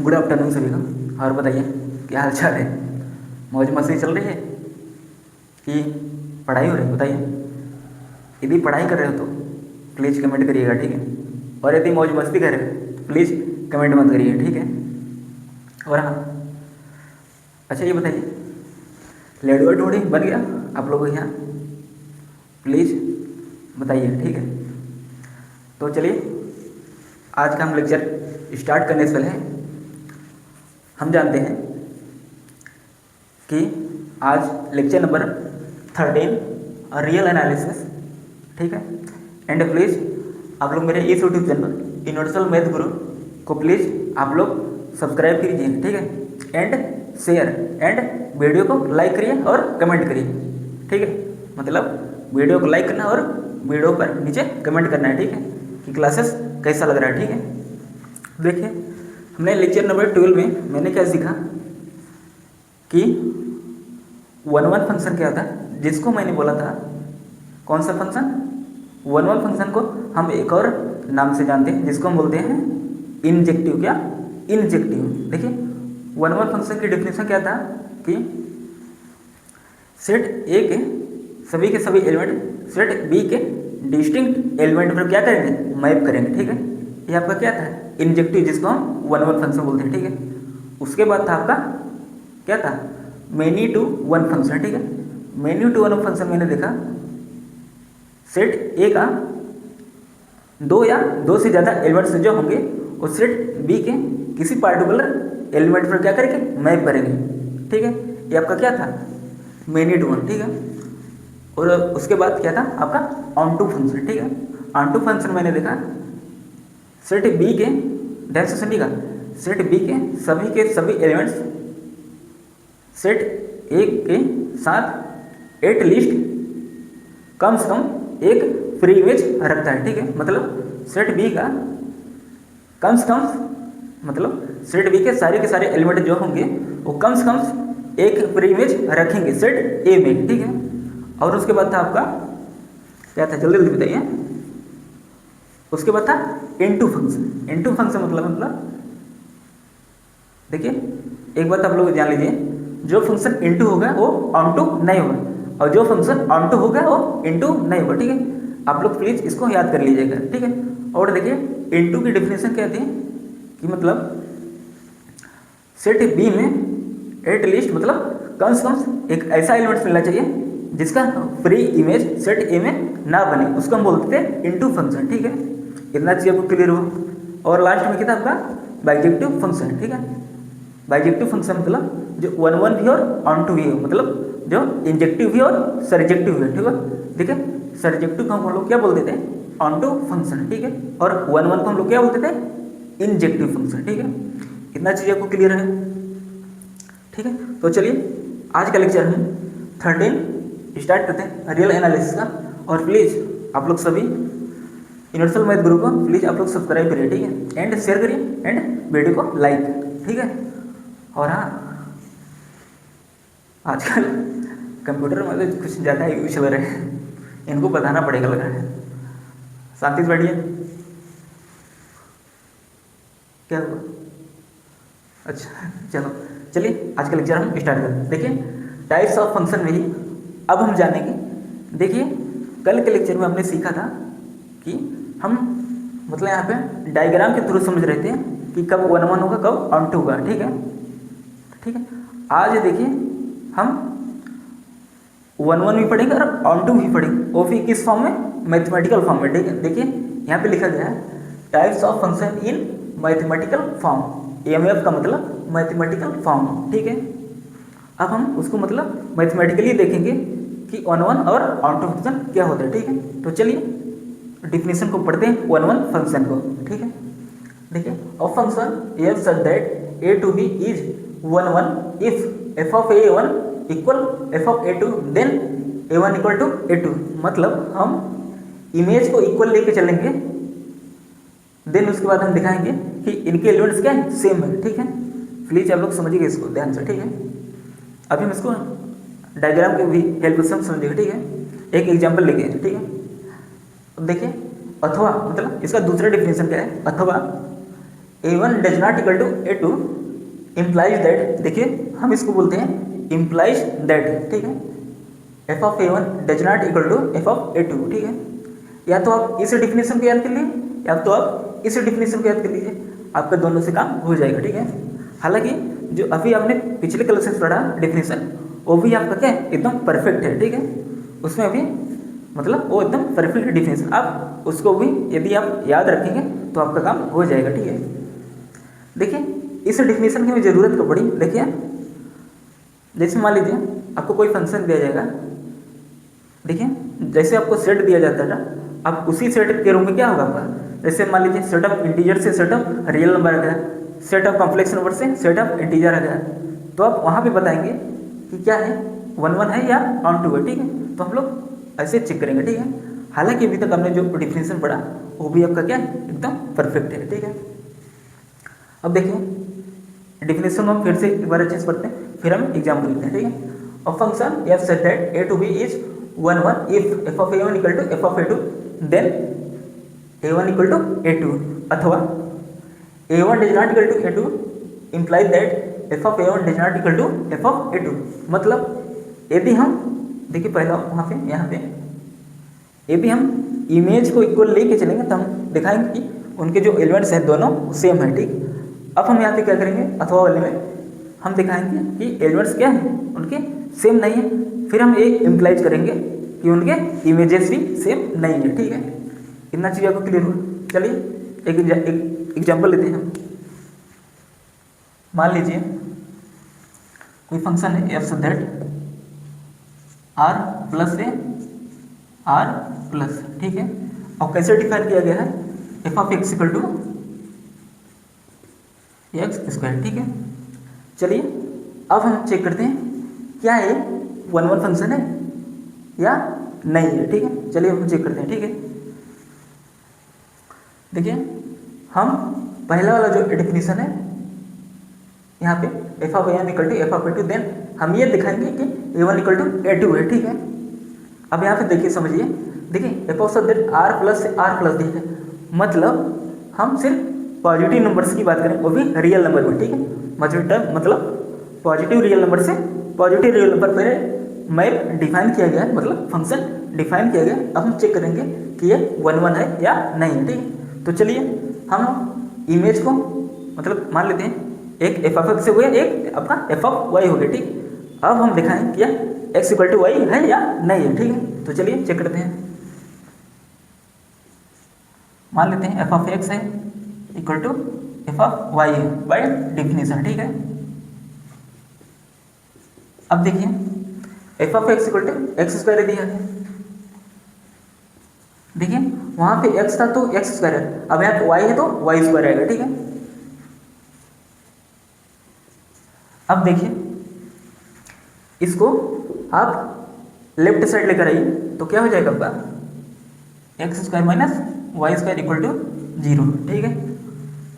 Good afternoon सभी का। और बताइए क्या हाल चाल है? मौज मस्ती चल रही है कि पढ़ाई हो रही है? बताइए। यदि पढ़ाई कर रहे हो तो प्लीज़ कमेंट करिएगा, ठीक है। और यदि मौज मस्ती कर रहे हो तो प्लीज़ कमेंट मत करिए, ठीक है। और हाँ, अच्छा ये बताइए, लड्डू ढोड़ी बन गया आप लोगों के यहाँ? प्लीज़ बताइए, ठीक है। तो चलिए, आज का हम लेक्चर स्टार्ट करने से पहले हम जानते हैं कि आज लेक्चर नंबर 13 रियल एनालिसिस, ठीक है। एंड प्लीज़ आप लोग मेरे इस यूट्यूब चैनल यूनिवर्सल मैथ गुरु को प्लीज़ आप लोग सब्सक्राइब कीजिए, ठीक है। एंड शेयर एंड वीडियो को लाइक करिए और कमेंट करिए, ठीक है। मतलब वीडियो को लाइक करना और वीडियो पर नीचे कमेंट करना है, ठीक है, कि क्लासेस कैसा लग रहा है, ठीक है। देखिए, हमने लेक्चर नंबर 12 में मैंने क्या सीखा कि 1 1 फंक्शन क्या था, जिसको मैंने बोला था कौन सा फंक्शन, 1 1 फंक्शन को हम एक और नाम से जानते हैं जिसको हम बोलते हैं इंजेक्टिव। क्या? इंजेक्टिव। देखिए, 1 1 फंक्शन की डेफिनेशन क्या था कि सेट ए के सभी के सभी एलिमेंट सेट बी के डिस्टिंक्ट एलिमेंट पर क्या करेंगे, मैप करेंगे, ठीक है। ये आपका क्या था, इंजेक्टिव, जिसको हम 1 1 फंक्शन बोलते हैं, ठीक है। उसके बाद था आपका क्या था, मेनी टू वन फंक्शन, ठीक है। मेनी टू वन फंक्शन मैंने देखा सेट ए का दो या दो से ज़्यादा एलिमेंट्स जो होंगे वो सेट बी के किसी पार्टिकुलर एलिमेंट पर क्या करेंगे, मैप करेंगे, ठीक है। ये आपका क्या था, मेनी टू वन, ठीक है। और उसके बाद क्या था आपका ऑन टू फंक्शन, ठीक है। ऑन टू फंक्शन मैंने देखा सेट बी के ध्यान से सुनिएगा, सेट बी के सभी एलिमेंट्स सेट ए के साथ एट लीस्ट कम से कम एक फ्री इमेज रखता है, ठीक है। मतलब सेट बी का कम से कम, मतलब सेट बी के सारे एलिमेंट जो होंगे वो कम से कम एक फ्री इमेज रखेंगे सेट ए में, ठीक है। और उसके बाद था आपका क्या था, जल्दी जल्दी बताइए। उसके बाद था इनटू फंक्शन। इनटू फंक्शन मतलब देखिए, एक बात आप लोग जान लीजिए, जो फंक्शन इनटू होगा वो ऑनटू नहीं होगा, और जो फंक्शन ऑनटू होगा वो इनटू नहीं होगा, ठीक है। आप लोग प्लीज इसको याद कर लीजिएगा, ठीक है। और देखिए, इनटू की डेफिनेशन क्या थी कि मतलब सेट बी में एट लीस्ट मतलब कम से कम एक ऐसा एलिमेंट मिलना चाहिए जिसका फ्री इमेज सेट ए में ना बने, उसको हम बोलते थे इनटू फंक्शन, ठीक है। इतना चीज़ आपको क्लियर हो। और लास्ट में क्या था आपका बाइजेक्टिव फंक्शन, ठीक है। बाइजेक्टिव फंक्शन मतलब जो 1 1 भी और ऑन टू भी हो, मतलब जो इंजेक्टिव भी और सरजेक्टिव भी, ठीक है। ठीक है, सरजेक्टिव को हम लोग क्या बोलते थे, ऑन टू फंक्शन, ठीक है। और 1 1 को हम लोग क्या बोलते थे, इंजेक्टिव फंक्शन, ठीक है। इतना चीज़ आपको क्लियर है, ठीक है। तो चलिए, आज का लेक्चर हम 13 स्टार्ट करते हैं रियल एनालिसिस का। और प्लीज़ आप लोग सभी यूनिवर्सल मैथ ग्रुप को प्लीज़ आप लोग सब्सक्राइब करिए, ठीक है। एंड शेयर करिए एंड वीडियो को लाइक, ठीक है। और हाँ, आजकल कंप्यूटर मतलब कुछ ज़्यादा ही यूज हो रहे हैं, इनको बताना पड़ेगा लगा है। शांति से बैठिए। क्या हुआ? अच्छा चलो, चलिए आज का लेक्चर हम स्टार्ट करते हैं। देखिए, टाइप्स ऑफ फंक्शन में ही अब हम जानेंगे। देखिए, कल के लेक्चर में हमने सीखा था कि हम मतलब यहाँ पे डायग्राम के थ्रू समझ रहे थे कि कब 1 1 होगा, कब ऑन टू होगा, ठीक है, ठीक है। आज देखिए, हम 1 1 भी पढ़ेंगे और ऑन टू भी पढ़ेंगे, वो भी किस फॉर्म में, मैथमेटिकल फॉर्म में, ठीक है। देखिए, यहाँ पे लिखा गया है types of function in mathematical form, MF का मतलब मैथमेटिकल फॉर्म, ठीक है। अब हम उसको मतलब मैथमेटिकली देखेंगे कि 1 1 और ऑन टू फंक्शन क्या होता है, ठीक है। तो चलिए डिफिनेशन को पढ़ते हैं 1 1 फंक्शन को, ठीक है। देखिए, a function F such that A to B is 1 1 if F of a1 equal F of a2 then a1 equal to a2। मतलब हम इमेज को इक्वल लेके चलेंगे, देन उसके बाद हम दिखाएंगे कि इनके एलिमेंट्स क्या है, सेम है, ठीक है। प्लीज आप लोग समझिएगा इसको ध्यान से, ठीक है। अभी हम इसको डायग्राम के भी हेल्प से हम समझेंगे, ठीक है। एक एग्जांपल लेके, ठीक है। अब देखिए, अथवा मतलब इसका दूसरा डेफिनेशन क्या है, अथवा A1 does not equal to A2 implies that, देखिए हम इसको बोलते हैं इम्प्लाइज दैट, ठीक है, F of A1 does not equal to F of A2, ठीक है। या तो आप इस डिफिनेशन को याद कर लीजिए या तो आप इस डिफिनेशन को याद कर लीजिए, आपका दोनों से काम हो जाएगा, ठीक है। हालांकि जो अभी आपने पिछले क्लास से पढ़ा डेफिनेशन वो भी आपका क्या है एकदम परफेक्ट है, ठीक है। उसमें अभी मतलब वो एकदम परफेक्ट डिफिनेशन, आप उसको भी यदि आप याद रखेंगे तो आपका काम हो जाएगा, ठीक है। देखिए इस डिफिनेशन की ज़रूरत कब पड़ी, देखिए जैसे मान लीजिए आपको कोई फंक्शन दिया जाएगा, देखिए जैसे आपको सेट दिया जाता था, आप उसी सेट के रूप में क्या होगा आपका, जैसे मान लीजिए सेट ऑफ इंटीजर से सेट ऑफ रियल नंबर आ गया, सेट ऑफ कॉम्प्लेक्स नंबर से सेट ऑफ इंटीजर आ गया, तो आप वहाँ पे बताएंगे कि क्या है 1 1 है या ऑन 2 है, ठीक है। तो हम लोग ऐसे चेक करेंगे, ठीक है। हालांकि अभी तक हमने जो डिफिनेशन पढ़ा वो भी आपका क्या है एकदम परफेक्ट है, ठीक है। अब देखिए डिफिनेशन हम फिर से एक बार अच्छे से पढ़ते हैं, फिर हम एग्जाम्पल लेते हैं, ठीक है। A function F set that a to b is 1 1 if f of a1 equal to f of a2 then a1 equal to a2, अथवा a1 does not equal to a2 implies that f of a1 does not equal to f of a2। मतलब यदि हम देखिए पहला वहाँ पे यहाँ पे यदि हम इमेज को इक्वल लेके चलेंगे तो हम दिखाएंगे कि उनके जो एलिमेंट्स हैं दोनों सेम है, ठीक। अब हम यहाँ पे क्या करेंगे, अथवा वाले में हम दिखाएंगे कि एलिमेंट्स क्या हैं उनके सेम नहीं है, फिर हम एक इम्प्लाइज करेंगे कि उनके इमेजेस भी सेम नहीं है, ठीक है। इतना चीज़ आपको क्लियर हुआ। चलिए एक एग्जाम्पल लेते हैं हम। मान लीजिए कोई फंक्शन है F that R plus A R plus, ठीक है। और कैसे डिफाइन किया गया है, F of x equal to x square, ठीक है। चलिए अब हम चेक करते हैं क्या ये 1 1 फंक्शन है या नहीं है, ठीक है। चलिए हम चेक करते हैं, ठीक है। देखिए हम पहला वाला जो डेफिनेशन है यहाँ पे F of A one equal to F of A two, then हम ये दिखाएंगे कि a1 इक्वल टू a2 है, ठीक है। अब यहाँ पे देखिए समझिए, देखिए F of that R plus दिया है, मतलब हम सिर्फ पॉजिटिव नंबर्स की बात करें वो भी रियल नंबर में, ठीक है। मतलब पॉजिटिव रियल नंबर से पॉजिटिव रियल नंबर पर मैप डिफाइन किया गया है, मतलब फंक्शन डिफाइन किया गया। अब हम चेक करेंगे कि ये 1 1 है या नहीं है, ठीक है। तो चलिए हम इमेज को मतलब मान लेते हैं एक एफ ऑफ एक्स हो गया, एक आपका एफ ऑफ वाई हो गया, ठीक। अब हम दिखाएं कि एक्स इक्वल टू वाई है या नहीं है, ठीक है। तो चलिए चेक करते हैं। मान लेते हैं एफ ऑफ एक्स है equal to F of Y है बाय डिफिनेशन, ठीक है। अब देखिए F of x equal to x square दिया है, देखिए वहां पे एक्स था तो एक्स स्क्वायर है, अब यहाँ पे वाई है तो वाई स्क्वायर आएगा, ठीक है। अब देखिए इसको आप लेफ्ट साइड लेकर आइए तो क्या हो जाएगा आपका X square minus Y square equal to 0, ठीक है।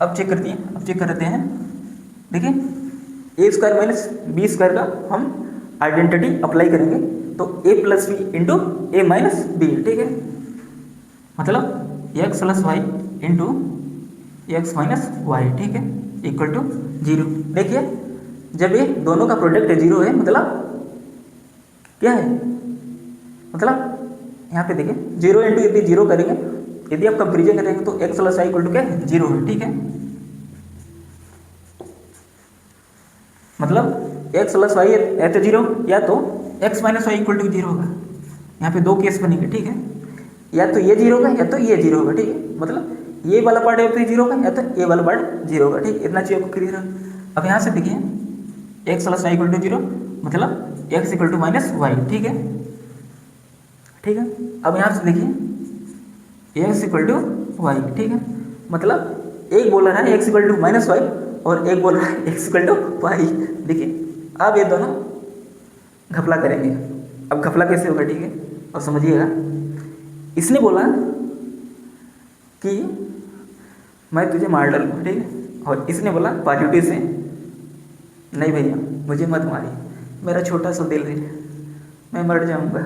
अब चेक करते हैं, देखिए A square minus B square का हम आइडेंटिटी अप्लाई करेंगे तो A plus B into A minus B, ठीक है। मतलब X plus Y into X minus Y, ठीक है, इक्वल टू 0। देखिए जब ये दोनों का प्रोडक्ट 0 है मतलब क्या है, मतलब यहाँ पे देखिए 0 इंटू यदि 0 करेंगे, यदि आप कंपेरिजन करेंगे तो X plus Y equal to क्या है 0 है, ठीक है। मतलब एक्स प्लस वाई या तो 0 या तो X minus Y equal to 0 होगा। यहाँ पे दो केस बनेंगे, ठीक है। या तो ये 0 होगा या तो ये 0 होगा, ठीक है। मतलब ये वाला पार्ट या तो 0 होगा या तो ये वाला पार्ट 0 होगा, ठीक। इतना चीज़ आपको क्लियर है। अब यहाँ से देखिए X plus Y equal to 0 मतलब X equal to minus Y, ठीक है। अब यहाँ से देखिए एक्स इक्वल टू वाई, ठीक है। मतलब एक बोल रहा है X equal to minus Y और एक बोल रहा है एक्स इक्वल टू वाई। देखिए अब ये दोनों घपला करेंगे। अब घपला कैसे होगा, ठीक है, और समझिएगा। इसने बोला कि मैं तुझे मार डालूंगा, ठीक है, और इसने बोला पॉजिटिव से नहीं भैया मुझे मत मारिए, मेरा छोटा सा दिल है, मैं मर जाऊंगा,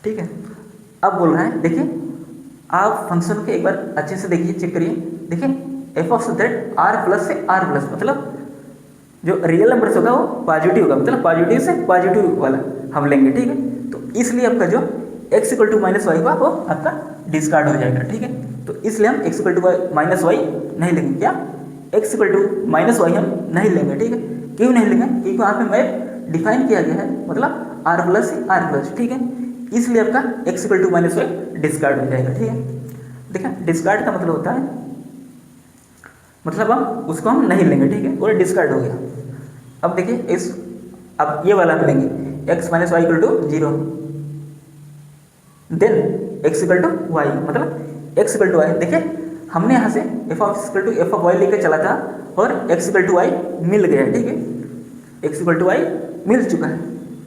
ठीक है। अब बोल रहा है, देखिए आप फंक्शन को एक बार अच्छे से देखिए, चेक करिए। देखिए F of Z R plus से आर प्लस, मतलब जो रियल नंबर्स होगा वो पॉजिटिव होगा, मतलब पॉजिटिव से पॉजिटिव वाला हम लेंगे, ठीक है। तो इसलिए आपका जो x equal to minus Y होगा वो आपका डिस्कार्ड हो जाएगा, ठीक है। तो इसलिए हम x equal to minus Y नहीं लेंगे, क्या x equal to minus Y हम नहीं लेंगे, ठीक है। क्यों नहीं लेंगे? क्योंकि वहाँ पे मैप डिफाइन किया गया है, मतलब r प्लस से r प्लस, ठीक है। इसलिए आपका x equal to minus y discard हो जाएगा, ठीक है। देखिए डिस्कार्ड का मतलब होता है, मतलब हम उसको हम नहीं लेंगे, ठीक है, और डिस्कार्ड हो गया। अब देखिए इस, अब ये वाला हम लेंगे x minus Y equal to 0, then x equal to y, मतलब x इक्वल टू वाई। देखिए हमने यहाँ से एफ ऑफ वाई लेकर चला था और x इक्वल टू वाई मिल गया, ठीक है, x इक्वल टू वाई मिल चुका है।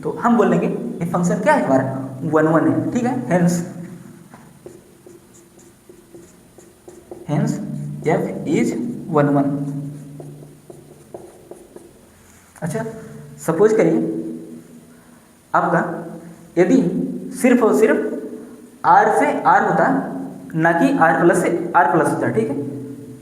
तो हम बोलेंगे ये फंक्शन क्या है हमारा, 1 1 है, ठीक है। Hence f is 1 1। अच्छा सपोज करिए आपका यदि सिर्फ और सिर्फ r से r होता, ना कि r प्लस से r प्लस होता, ठीक है।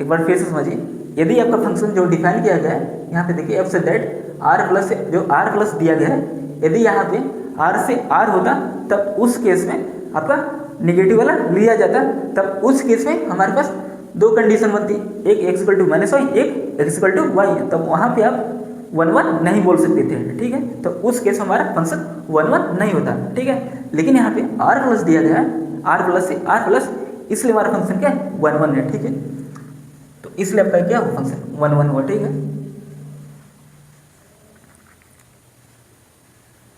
एक बार फिर से समझिए, यदि आपका फंक्शन जो डिफाइन किया गया है यहाँ पे देखिए f say that r plus से जो r प्लस दिया गया है, यदि यहाँ पे r से r होता तब उस केस में आपका निगेटिव वाला लिया जाता, तब उस केस में हमारे पास दो कंडीशन बनती, एक x equal to minus y, एक x इक्वल टू वाई, तब वहाँ पे आप 1 1 नहीं बोल सकते थे, ठीक है। तो उस केस में हमारा फंक्शन 1 1 नहीं होता, ठीक है। लेकिन यहाँ पे r प्लस दिया गया है, r प्लस से r प्लस, इसलिए हमारा फंक्शन क्या है 1 1 है, ठीक है। तो इसलिए आपका क्या हुआ फंक्शन 1 1 हुआ, ठीक है।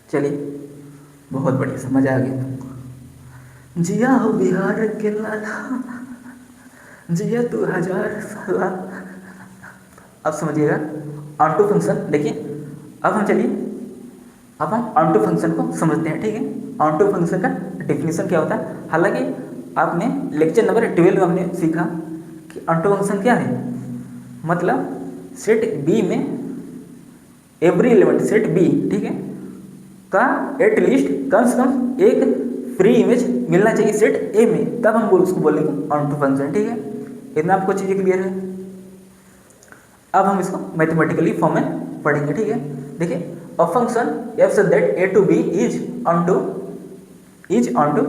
चलिए बहुत बढ़िया, समझ आ गया। जिया हो बिहार के लाला, जिया तू हजार साला। अब समझिएगा ऑन टू फंक्शन। देखिए अब हम चलिए, अब हम ऑन टू फंक्शन को समझते हैं, ठीक है। ऑन टू फंक्शन का डेफिनेशन क्या होता है, हालांकि आपने लेक्चर नंबर 12 में आपने सीखा कि ऑन टू फंक्शन क्या है, मतलब सेट बी में एवरी एलिमेंट, सेट बी, ठीक है, का एटलीस्ट कम से कम एक फ्री इमेज मिलना चाहिए सेट ए में, तब हम उसको बोलेंगे ऑन टू फंक्शन, ठीक है। इतना आपको चीज़ें क्लियर है। अब हम इसको मैथमेटिकली फॉर्म में पढ़ेंगे, ठीक है। देखिए a function F such that A to B is onto,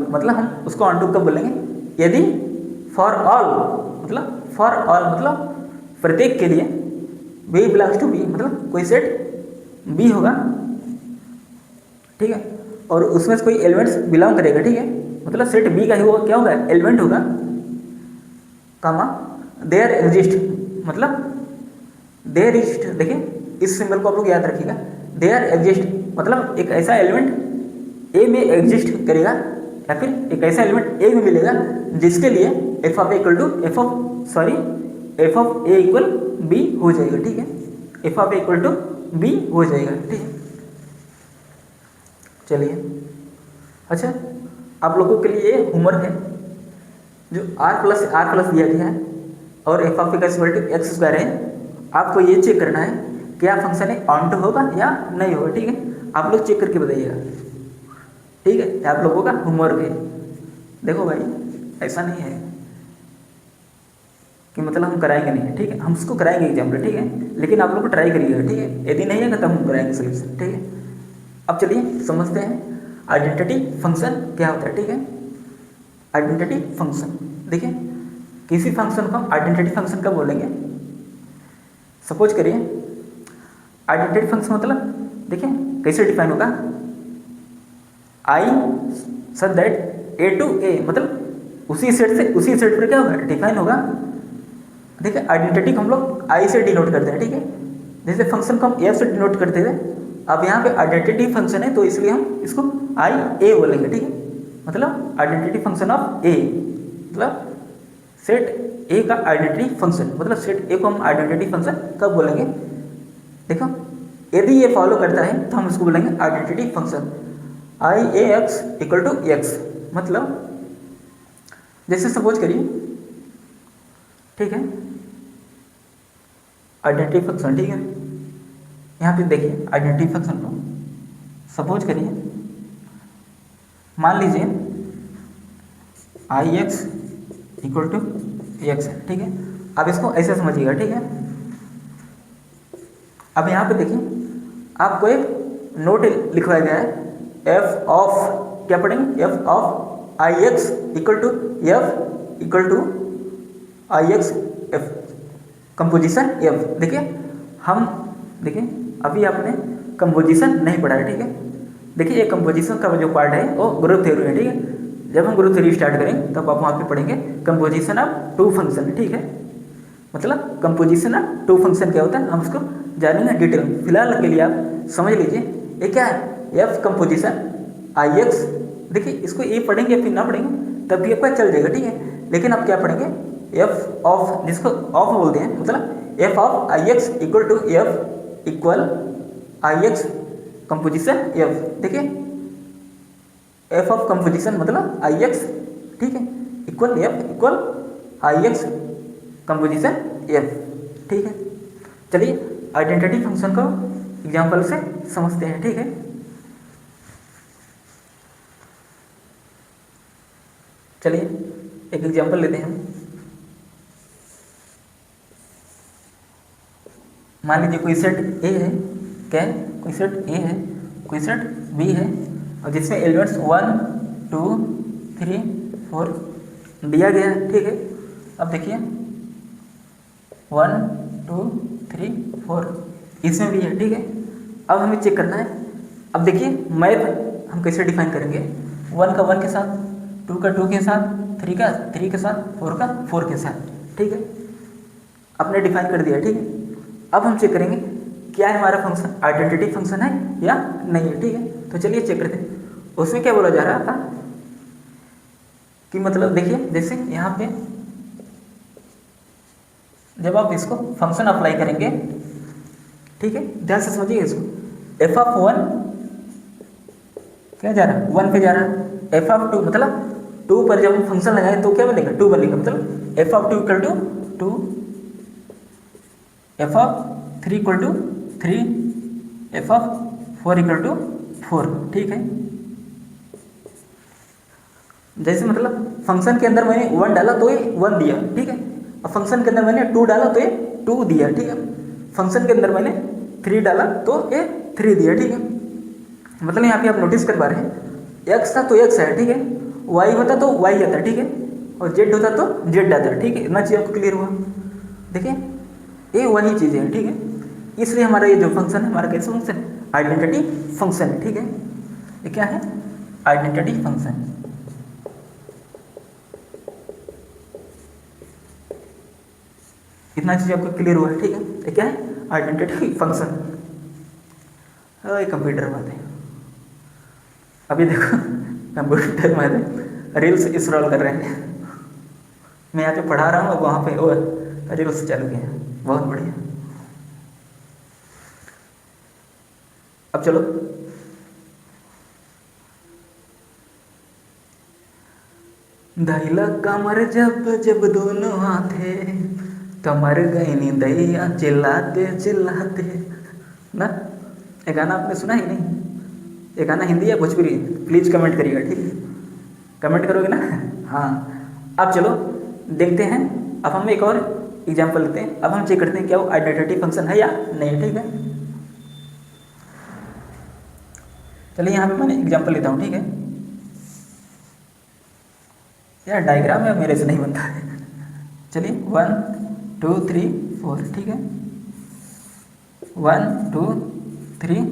मतलब हम उसको ऑन टू कब बोलेंगे, यदि फॉर ऑल, मतलब प्रत्येक के लिए बी बिलोंग्स टू बी, मतलब कोई सेट बी होगा, ठीक है, और उसमें से कोई एलिमेंट्स बिलोंग करेगा, ठीक है, मतलब सेट बी का ही वो क्या होगा, एलिमेंट होगा, कामा देयर एग्जिस्ट, मतलब देयर एग्जिस्ट। देखिए इस सिंबल को आप लोग याद रखिएगा, देयर एग्जिस्ट मतलब एक ऐसा एलिमेंट ए में एग्जिस्ट करेगा, या फिर एक ऐसा एलिमेंट ए में मिलेगा जिसके लिए f of a equal to F of a equal b हो जाएगा, ठीक है, F of a equal to b हो जाएगा, ठीक है। चलिए अच्छा, आप लोगों के लिए होमवर्क है, जो r प्लस दिया गया है और f of x equal to x square है, आपको ये चेक करना है क्या फंक्शन है ऑन टू होगा या नहीं होगा, ठीक है। आप लोग चेक करके बताइएगा, ठीक है, आप लोगों का होमवर्क है। देखो भाई ऐसा नहीं है कि मतलब हम कराएंगे नहीं, ठीक है, हम उसको कराएंगे एग्जाम में, ठीक है, लेकिन आप लोग को ट्राई करिएगा, ठीक है, यदि नहीं है तब हम कराएंगे सोल्यूशन, ठीक है। अब चलिए समझते हैं आइडेंटिटी फंक्शन क्या होता है, ठीक है। आइडेंटिटी फंक्शन, देखिए किसी फंक्शन को हम आइडेंटिटी फंक्शन कब बोलेंगे, सपोज करिए आइडेंटिटी फंक्शन मतलब देखिए कैसे डिफाइन होगा, आई सच दैट ए टू ए, मतलब उसी सेट पर क्या होगा, डिफाइन होगा। देखिए आइडेंटिटी को हम लोग आई से डिनोट करते हैं, ठीक है, जैसे फंक्शन को हम एफ से डिनोट करते थे, अब यहाँ पे आइडेंटिटी फंक्शन है तो इसलिए हम इसको आई ए बोलेंगे, ठीक है, मतलब आइडेंटिटी फंक्शन ऑफ ए, मतलब सेट ए का आइडेंटिटी फंक्शन, मतलब सेट ए को हम आइडेंटिटी फंक्शन कब बोलेंगे, देखो यदि ये फॉलो करता है तो हम इसको बोलेंगे identity function I A x equal to x, मतलब जैसे सपोज करिए, ठीक है, आइडेंटिटी फंक्शन, ठीक है, यहाँ पे देखिए आइडेंटिटी फंक्शन को सपोज करिए, मान लीजिए आई एक्स इक्वल टू एक्स है, ठीक है, आप इसको ऐसे समझिएगा, ठीक है। अब यहाँ पे देखिए आपको एक नोट लिखवाया गया है, एफ ऑफ क्या पढ़ेंगे, f of I x equal to f equal to I x f composition f. देखिए हम देखिए अभी आपने कंपोजिशन नहीं पढ़ा है, ठीक है। देखिए ये कंपोजिशन का जो पार्ट है वो ग्रुप थ्योरी है, ठीक है। जब हम ग्रुप थ्योरी स्टार्ट करेंगे तब आप वहाँ पे पढ़ेंगे कंपोजिशन ऑफ टू फंक्शन, ठीक है। मतलब कंपोजिशन ऑफ टू फंक्शन क्या होता है हम उसको जानेंगे डिटेल। फिलहाल के लिए आप समझ लीजिए ये क्या है, एफ कंपोजिशन आई एक्स। देखिए इसको ये पढ़ेंगे फिर ना पढ़ेंगे तब भी आपका चल जाएगा, ठीक है। लेकिन आप क्या पढ़ेंगे, एफ ऑफ, जिसको ऑफ बोलते हैं, मतलब f of I x equal to f equal I x composition f. देखिए एफ ऑफ कंपोजिशन मतलब आई एक्स, ठीक है, equal f equal I x composition f, ठीक है। चलिए आइडेंटिटी फंक्शन को एग्जाम्पल से समझते हैं, ठीक है। चलिए एक एग्जाम्पल लेते हैं हम। मान लीजिए कोई सेट ए है, क्या है, कोई सेट ए है, कोई सेट बी है, और जिसमें एलिमेंट्स 1 2 3 4 दिया गया है, ठीक है। अब देखिए 1 2 3 4 इसमें भी है, ठीक है। अब हमें चेक करना है। अब देखिए मैप हम कैसे डिफाइन करेंगे, 1 का 1 के साथ, 2 का 2 के साथ, 3 का 3 के साथ, 4 का 4 के साथ, ठीक है। आपने डिफाइन कर दिया, ठीक है। अब हम चेक करेंगे क्या है हमारा फंक्शन आइडेंटिटी फंक्शन है या नहीं है, ठीक है। तो चलिए चेक करते हैं। उसमें क्या बोला जा रहा था कि मतलब देखिए जैसे यहाँ पे जब आप इसको फंक्शन अप्लाई करेंगे, ठीक है, ध्यान से समझिए इसको। एफ ऑफ 1 क्या जा रहा है, 1 पे जा रहा है। एफ ऑफ 2 मतलब 2 पर जब हम फंक्शन लगाए तो क्या बनेगा, 2 बनेगा। मतलब f of 2 equal to 2, f of 3 equal to 3, f of 4 equal to 4, ठीक है। जैसे मतलब फंक्शन के अंदर मैंने 1 डाला तो ये 1 दिया, ठीक है। और फंक्शन के अंदर मैंने 2 डाला तो ये 2 दिया, ठीक है। फंक्शन के अंदर मैंने 3 डाला तो ये 3 दिया, ठीक है। मतलब यहाँ पे आप नोटिस कर पा रहे हैं, x था तो x है, ठीक है, y होता तो y आता, ठीक है, और z होता तो z आता, ठीक है। इतना चीज़ आपको क्लियर हुआ। देखिए ये वही चीज़ें हैं, ठीक है। इसलिए हमारा ये जो फंक्शन है हमारा कैसा फंक्शन, आइडेंटिटी फंक्शन है, ठीक है। ये क्या है, आइडेंटिटी फंक्शन। इतना चीज़ आपको क्लियर हुआ है, ठीक है। ये क्या है, आइडेंटिटी फंक्शन। ये कंप्यूटर बात है। अभी देखो कंप्यूटर में रील्स स्क्रॉल कर रहे हैं, मैं यहाँ पे पढ़ा रहा हूँ, वहाँ पे वो रील्स चालू किए हैं, बहुत बढ़िया। अब चलो धैला कमर जब जब दोनों हाथे कमर गई नी दैया चिल्लाते चिल्लाते ना। ये गाना आपने सुना ही नहीं, ये गाना हिंदी या भोजपुरी, प्लीज़ कमेंट करिएगा, ठीक है। कमेंट करोगे ना, हाँ। अब चलो देखते हैं, अब हम एक और एग्जाम्पल लेते हैं। अब हम चेक करते हैं क्या वो आइडेंटिटी फंक्शन है या नहीं, ठीक है। चलिए यहाँ पे मैंने एग्जाम्पल लेता हूँ, ठीक है। यार डायग्राम है मेरे से नहीं बनता है। चलिए 1 2 3 4, ठीक है, 1 2 3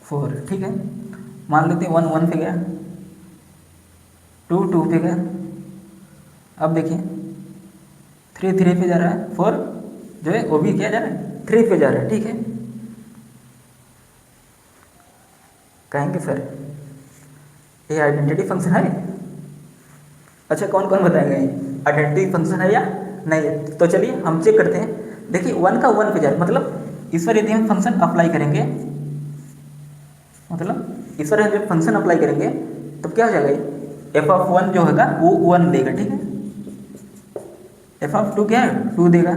4, ठीक है। मान लेते हैं 1 1 पे गया, 2 2 पे गया। अब देखिए 3 3 पे जा रहा है, 4 जो है वो भी क्या जा रहा है, 3 पे जा रहा है, ठीक है। कहेंगे सर ये आइडेंटिटी फंक्शन है। अच्छा कौन कौन बताएगा ये आइडेंटिटी फंक्शन है या नहीं है। तो चलिए हम चेक करते हैं। देखिए 1 का 1 पे जा रहा है, मतलब इस पर यदि हम फंक्शन अप्लाई करेंगे, मतलब इस पर जब फंक्शन अप्लाई करेंगे तब क्या हो जाएगा, एफ ऑफ 1 जो होगा वो 1 देगा, ठीक है। एफ ऑफ 2 क्या है, 2 देगा।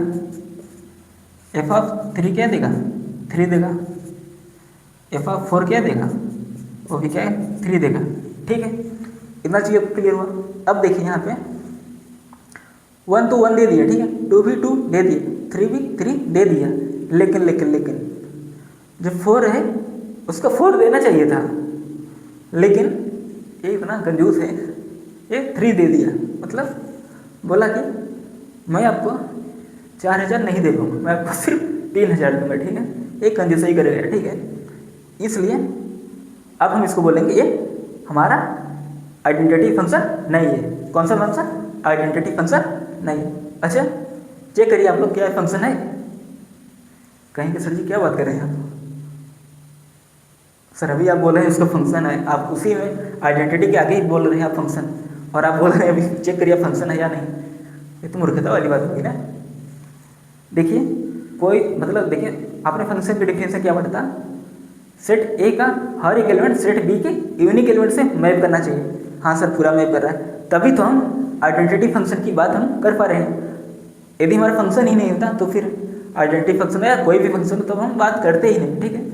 एफ ऑफ 3 क्या देगा, 3 देगा। एफ ऑफ 4 क्या देगा, वो भी क्या है, 3 देगा, ठीक है। इतना चीज़ क्लियर हुआ। अब देखिए यहाँ पे 1 तो 1 दे दिया, ठीक है, 2 भी 2 दे दिया, 3 भी 3 दे दिया, लेकिन जो 4 है उसका 4 देना चाहिए था, लेकिन ये इतना कंजूस है, ये 3 दे दिया। मतलब बोला कि मैं आपको 4,000 नहीं दे पाऊँगा, मैं आपको सिर्फ 3,000 दूंगा, ठीक है। एक कंजूसई करेगा, ठीक है। इसलिए अब हम इसको बोलेंगे ये हमारा आइडेंटिटी फंक्शन नहीं है। कौन सा फंक्शन? आइडेंटिटी फंक्शन नहीं। अच्छा चेक करिए आप लोग, क्या फंक्शन है? कहीं के सर जी क्या बात कर रहे हैं आप? सर अभी आप बोल रहे हैं इसका फंक्शन है, आप उसी में आइडेंटिटी के आगे ही बोल रहे हैं आप फंक्शन, और आप बोल रहे हैं अभी चेक करिए फंक्शन है या नहीं। ये तो मूर्खता वाली बात होगी ना। देखिए कोई मतलब देखिए आपने फंक्शन की डिफिनेशन क्या पढ़ा था? सेट ए का हर एक एलिमेंट सेट बी के यूनिक एलिमेंट से मैप करना चाहिए। हाँ सर पूरा मैप कर रहा है, तभी तो हम आइडेंटिटी फंक्शन की बात हम कर पा रहे हैं। यदि हमारा फंक्शन ही नहीं होता तो फिर आइडेंटिटी फंक्शन या कोई भी फंक्शन हो तो हम बात करते ही नहीं, ठीक है।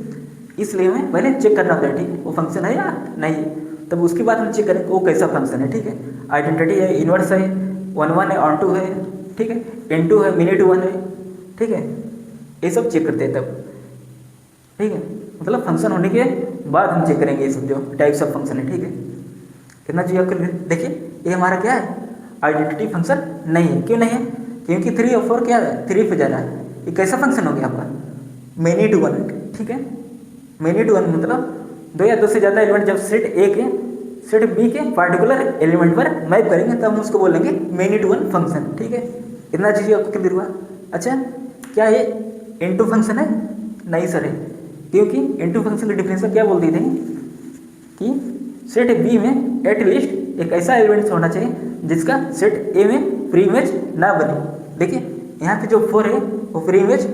इसलिए हमें पहले चेक करना होता है, ठीक है, वो फंक्शन है या नहीं, तब उसके बाद हम चेक करें वो कैसा फंक्शन है, ठीक है। आइडेंटिटी है, इनवर्स है, 1 है, ऑन टू है, ठीक है, इन2 है, मिनी टू 1 है, ठीक है, ये सब चेक करते हैं तब, ठीक है। मतलब फंक्शन होने के बाद हम चेक करेंगे ये सब जो टाइप्स ऑफ फंक्शन है, ठीक है। कितना चाहिए आपको? देखिए ये हमारा क्या है? आइडेंटिटी फंक्शन नहीं है। क्यों नहीं है? क्योंकि 3 और 4 क्या है? 3 पे जा रहा है। ये कैसा फंक्शन हो गया आपका? मेनी टू 1, ठीक है। मेनी टू 1 मतलब 2 या 2 से ज़्यादा एलिमेंट जब सेट ए के सेट बी के पार्टिकुलर एलिमेंट पर मैप करेंगे तब हम उसको बोलेंगे मेनी टू 1 फंक्शन, ठीक है। इतना चीज़ आपको क्लियर हुआ? अच्छा क्या ये इनटू फंक्शन है? नहीं सर है, क्योंकि इनटू फंक्शन की डिफिनेशन क्या बोलती थी कि सेट बी में एटलीस्ट एक ऐसा एलिमेंट होना चाहिए जिसका सेट ए में प्री इमेज ना बने। देखिए यहाँ पे जो 4 है वो प्री इमेज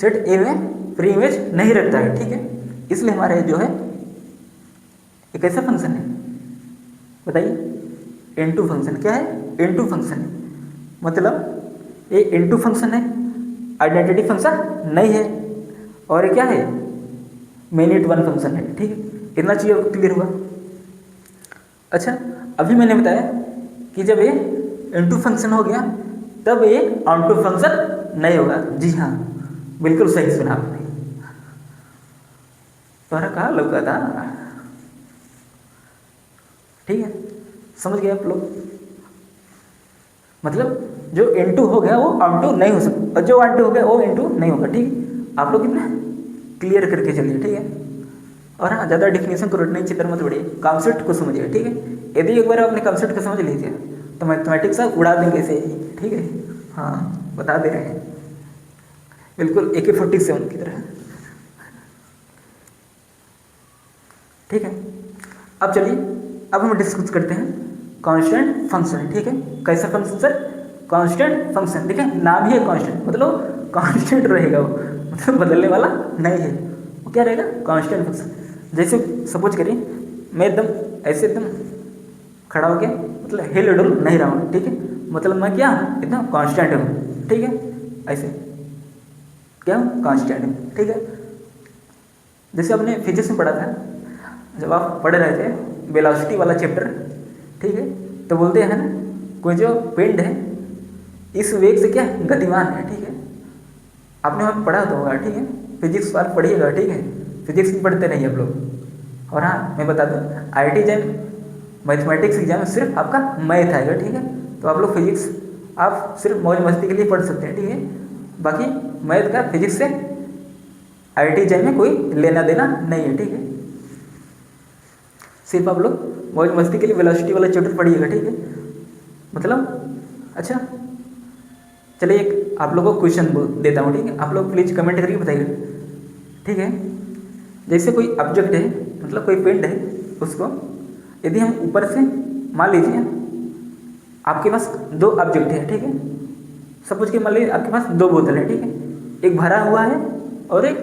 सेट ए में प्री इमेज नहीं रखता है, ठीक है। इसलिए हमारे जो है एक ऐसा फंक्शन है, बताइए इनटू फंक्शन क्या है? इनटू फंक्शन है, मतलब ये इनटू फंक्शन है, आइडेंटिटी फंक्शन नहीं है, और ये क्या है? मेनी टू 1 फंक्शन है, ठीक है। इतना चीज़ क्लियर हुआ? अच्छा अभी मैंने बताया कि जब ये इनटू फंक्शन हो गया तब ये ऑनटू फंक्शन नहीं होगा। जी हाँ बिल्कुल सही सुना आपने, तुम्हारा कहाँ लौका था, ठीक है, समझ गए आप लोग। मतलब जो इनटू हो गया वो ऑनटू नहीं हो सकता, और जो ऑनटू हो गया वो इनटू नहीं होगा, ठीक है। आप लोग कितना क्लियर करके चलिए, ठीक है। और हाँ ज़्यादा डिफिनेशन को रटने चित्र मत बढ़िए, कॉन्सेप्ट को समझिए, ठीक है। यदि एक बार आपने कॉन्सेप्ट को समझ लीजिए तो मैथमेटिक्स आप उड़ा देंगे ऐसे ही, ठीक है। हाँ बता दे रहे हैं बिल्कुल AK-47 की तरह, ठीक है। अब चलिए अब हम डिस्कस करते हैं कांस्टेंट फंक्शन, ठीक है। कैसा फंक्शन सर? Constant function. देखिए नाम ही है कांस्टेंट, मतलब कांस्टेंट रहेगा वो, मतलब बदलने वाला नहीं है, वो क्या रहेगा? Constant function. जैसे सपोज करिए मैं एकदम ऐसे एकदम खड़ा हो गया, मतलब हिल डुल नहीं रहा हूँ, ठीक है, मतलब मैं क्या एकदम कांस्टेंट हूँ, ठीक है। ऐसे क्या हूँ? कांस्टेंट हूँ, ठीक है। जैसे आपने फिजिक्स में पढ़ा था, जब आप पढ़ रहे थे वेलोसिटी वाला चैप्टर, ठीक है, तो बोलते हैं ना कोई जो पिंड है इस वेग से क्या गतिमान है, ठीक है। आपने वहाँ पढ़ा तो होगा, ठीक है, फिजिक्स वाला पढ़िएगा, ठीक है, फिजिक्स भी पढ़ते नहीं आप लोग। और हाँ मैं बता दूँ IIT एग्जाम मैथमेटिक्स एग्जाम में सिर्फ आपका मैथ आएगा, ठीक है। तो आप लोग फिजिक्स आप सिर्फ मौज मस्ती के लिए पढ़ सकते हैं, ठीक है। बाकी मैथ का फिजिक्स से IIT एग्जाम में कोई लेना देना नहीं है, ठीक है। सिर्फ आप लोग मौज मस्ती के लिए वेलोसिटी वाला चैप्टर पढ़िएगा, ठीक है। मतलब अच्छा चलिए एक आप लोगों को क्वेश्चन देता हूँ, ठीक है। आप लोग प्लीज़ कमेंट करके बताइएगा, ठीक है। जैसे कोई ऑब्जेक्ट है, मतलब कोई पिंड है, उसको यदि हम ऊपर से मान लीजिए आपके पास 2 ऑब्जेक्ट है, ठीक है। सपोज कि मान लीजिए आपके पास 2 बोतल है, ठीक है, एक भरा हुआ है और एक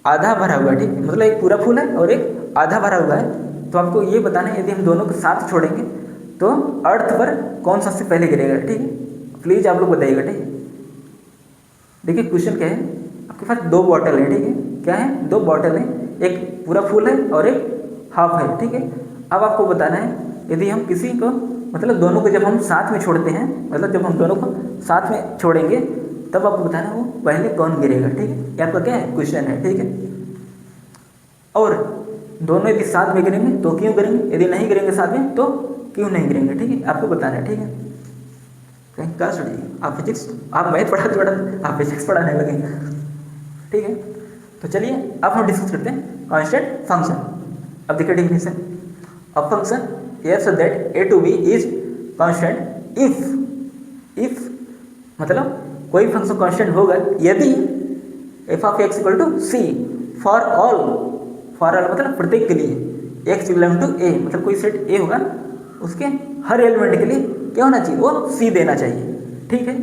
आधा भरा हुआ है, ठीक है, मतलब एक पूरा फुल है और एक आधा भरा हुआ है। तो आपको ये बताना है यदि हम दोनों को साथ छोड़ेंगे तो अर्थ पर कौन सा से पहले गिरेगा, ठीक है। प्लीज़ आप लोग बताइएगा, ठीक है। देखिए क्वेश्चन क्या है, आपके पास 2 बॉटल है, ठीक है, क्या है? 2 बॉटल है, एक पूरा फुल है और एक हाफ है, ठीक है। अब आपको बताना है यदि हम किसी को मतलब दोनों को जब हम साथ में छोड़ते हैं, मतलब जब हम दोनों को साथ में छोड़ेंगे तब आपको बताना वो पहले कौन गिरेगा, ठीक है। ये आपका क्या है, क्वेश्चन है, ठीक है। और दोनों यदि साथ में गिरेंगे तो क्यों गिरेंगे, यदि नहीं गिरेंगे साथ में तो क्यों नहीं गिरेंगे, ठीक है, आपको बताना है, ठीक है। कहीं क्या स्टडी, आप फिजिक्स, आप मैथ पढ़ाते आप फिजिक्स पढ़ाने लगे, ठीक है। तो चलिए अब हम डिस्कस करते हैं कांस्टेंट फंक्शन। अब देखिए definition of function f so that A to B is constant if मतलब कोई फंक्शन कांस्टेंट होगा यदि f of x equal to c for all मतलब प्रत्येक के लिए एक्स बिलोंग टू ए, मतलब कोई सेट ए होगा उसके हर एलिमेंट के लिए क्या होना चाहिए, वो सी देना चाहिए, ठीक है।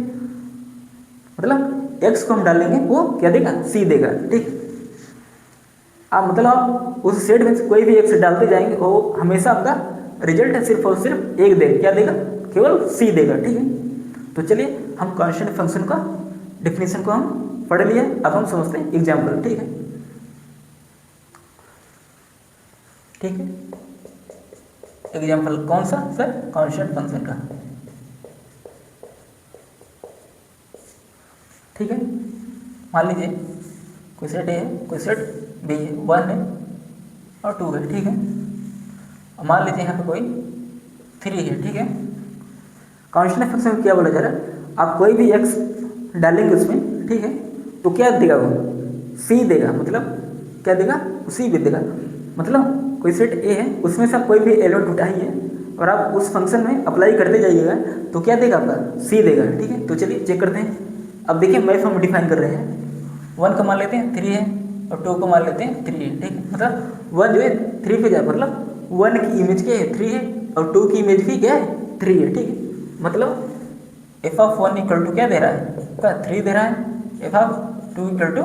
मतलब एक्स को हम डालेंगे वो क्या देगा, सी देगा, ठीक। आप मतलब आप उस सेट में कोई भी एक्स डालते जाएंगे वो हमेशा आपका रिजल्ट है सिर्फ और सिर्फ एक देगा, क्या देगा, केवल सी देगा, ठीक है। तो चलिए हम कांस्टेंट फंक्शन का डेफिनेशन को हम पढ़ लिया, अब हम समझते हैं एग्जाम्पल, ठीक है, ठीक है। एग्जाम्पल कौन सा सर, कांस्टेंट फंक्शन का, ठीक है। मान लीजिए कोई सेट ए है, कोई सेट बी है, 1 है और 2 है, ठीक है। मान लीजिए यहाँ पे कोई 3 है, ठीक है। कांस्टेंट फंक्शन में क्या बोला जा रहा है, आप कोई भी एक्स डालेंगे उसमें, ठीक है, तो क्या देगा वो, सी देगा, मतलब क्या देगा, सी भी देगा। मतलब कोई सेट ए है उसमें से आप कोई भी एलिमेंट उठाइए और आप उस फंक्शन में अप्लाई करते जाइएगा तो क्या देगा आपका, सी देगा, ठीक है। तो चलिए चेक करते हैं। अब देखिए मैथ हम डिफाइन कर रहे हैं, 1 को मान लेते हैं 3 है और 2 को मान लेते हैं 3 है, ठीक है। मतलब 1 जो है 3 पे जाए, मतलब 1 की इमेज क्या है, 3 है और 2 की इमेज भी क्या है, 3 है, ठीक है। मतलब एफ ऑफ 1 इक्वल टू क्या दे रहा है, क्या 3 दे रहा है, एफ ऑफ 2 इक्वल टू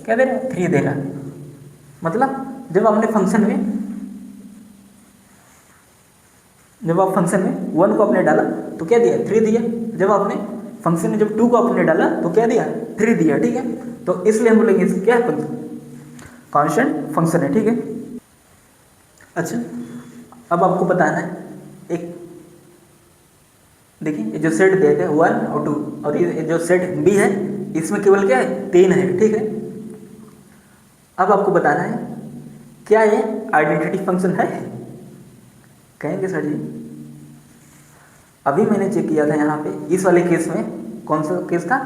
क्या दे रहा है, 3 दे रहा है। मतलब जब आपने फंक्शन में, जब आप फंक्शन में 1 को आपने डाला तो क्या दिया, 3 दिया। जब आपने फंक्शन में जब 2 को आपने डाला तो क्या दिया, 3 दिया, ठीक है। तो इसलिए हम बोलेंगे इसको क्या है, कांस्टेंट फंक्शन है, ठीक है। अच्छा अब आपको बताना है एक, देखिए ये जो सेट दिए थे 1 और 2 और ये जो सेट बी है इसमें केवल क्या है, 3 है, ठीक है। अब आपको बताना है क्या ये आइडेंटिटी फंक्शन है, कहेंगे सर जी अभी मैंने चेक किया था यहाँ पे इस वाले केस में, कौन सा केस था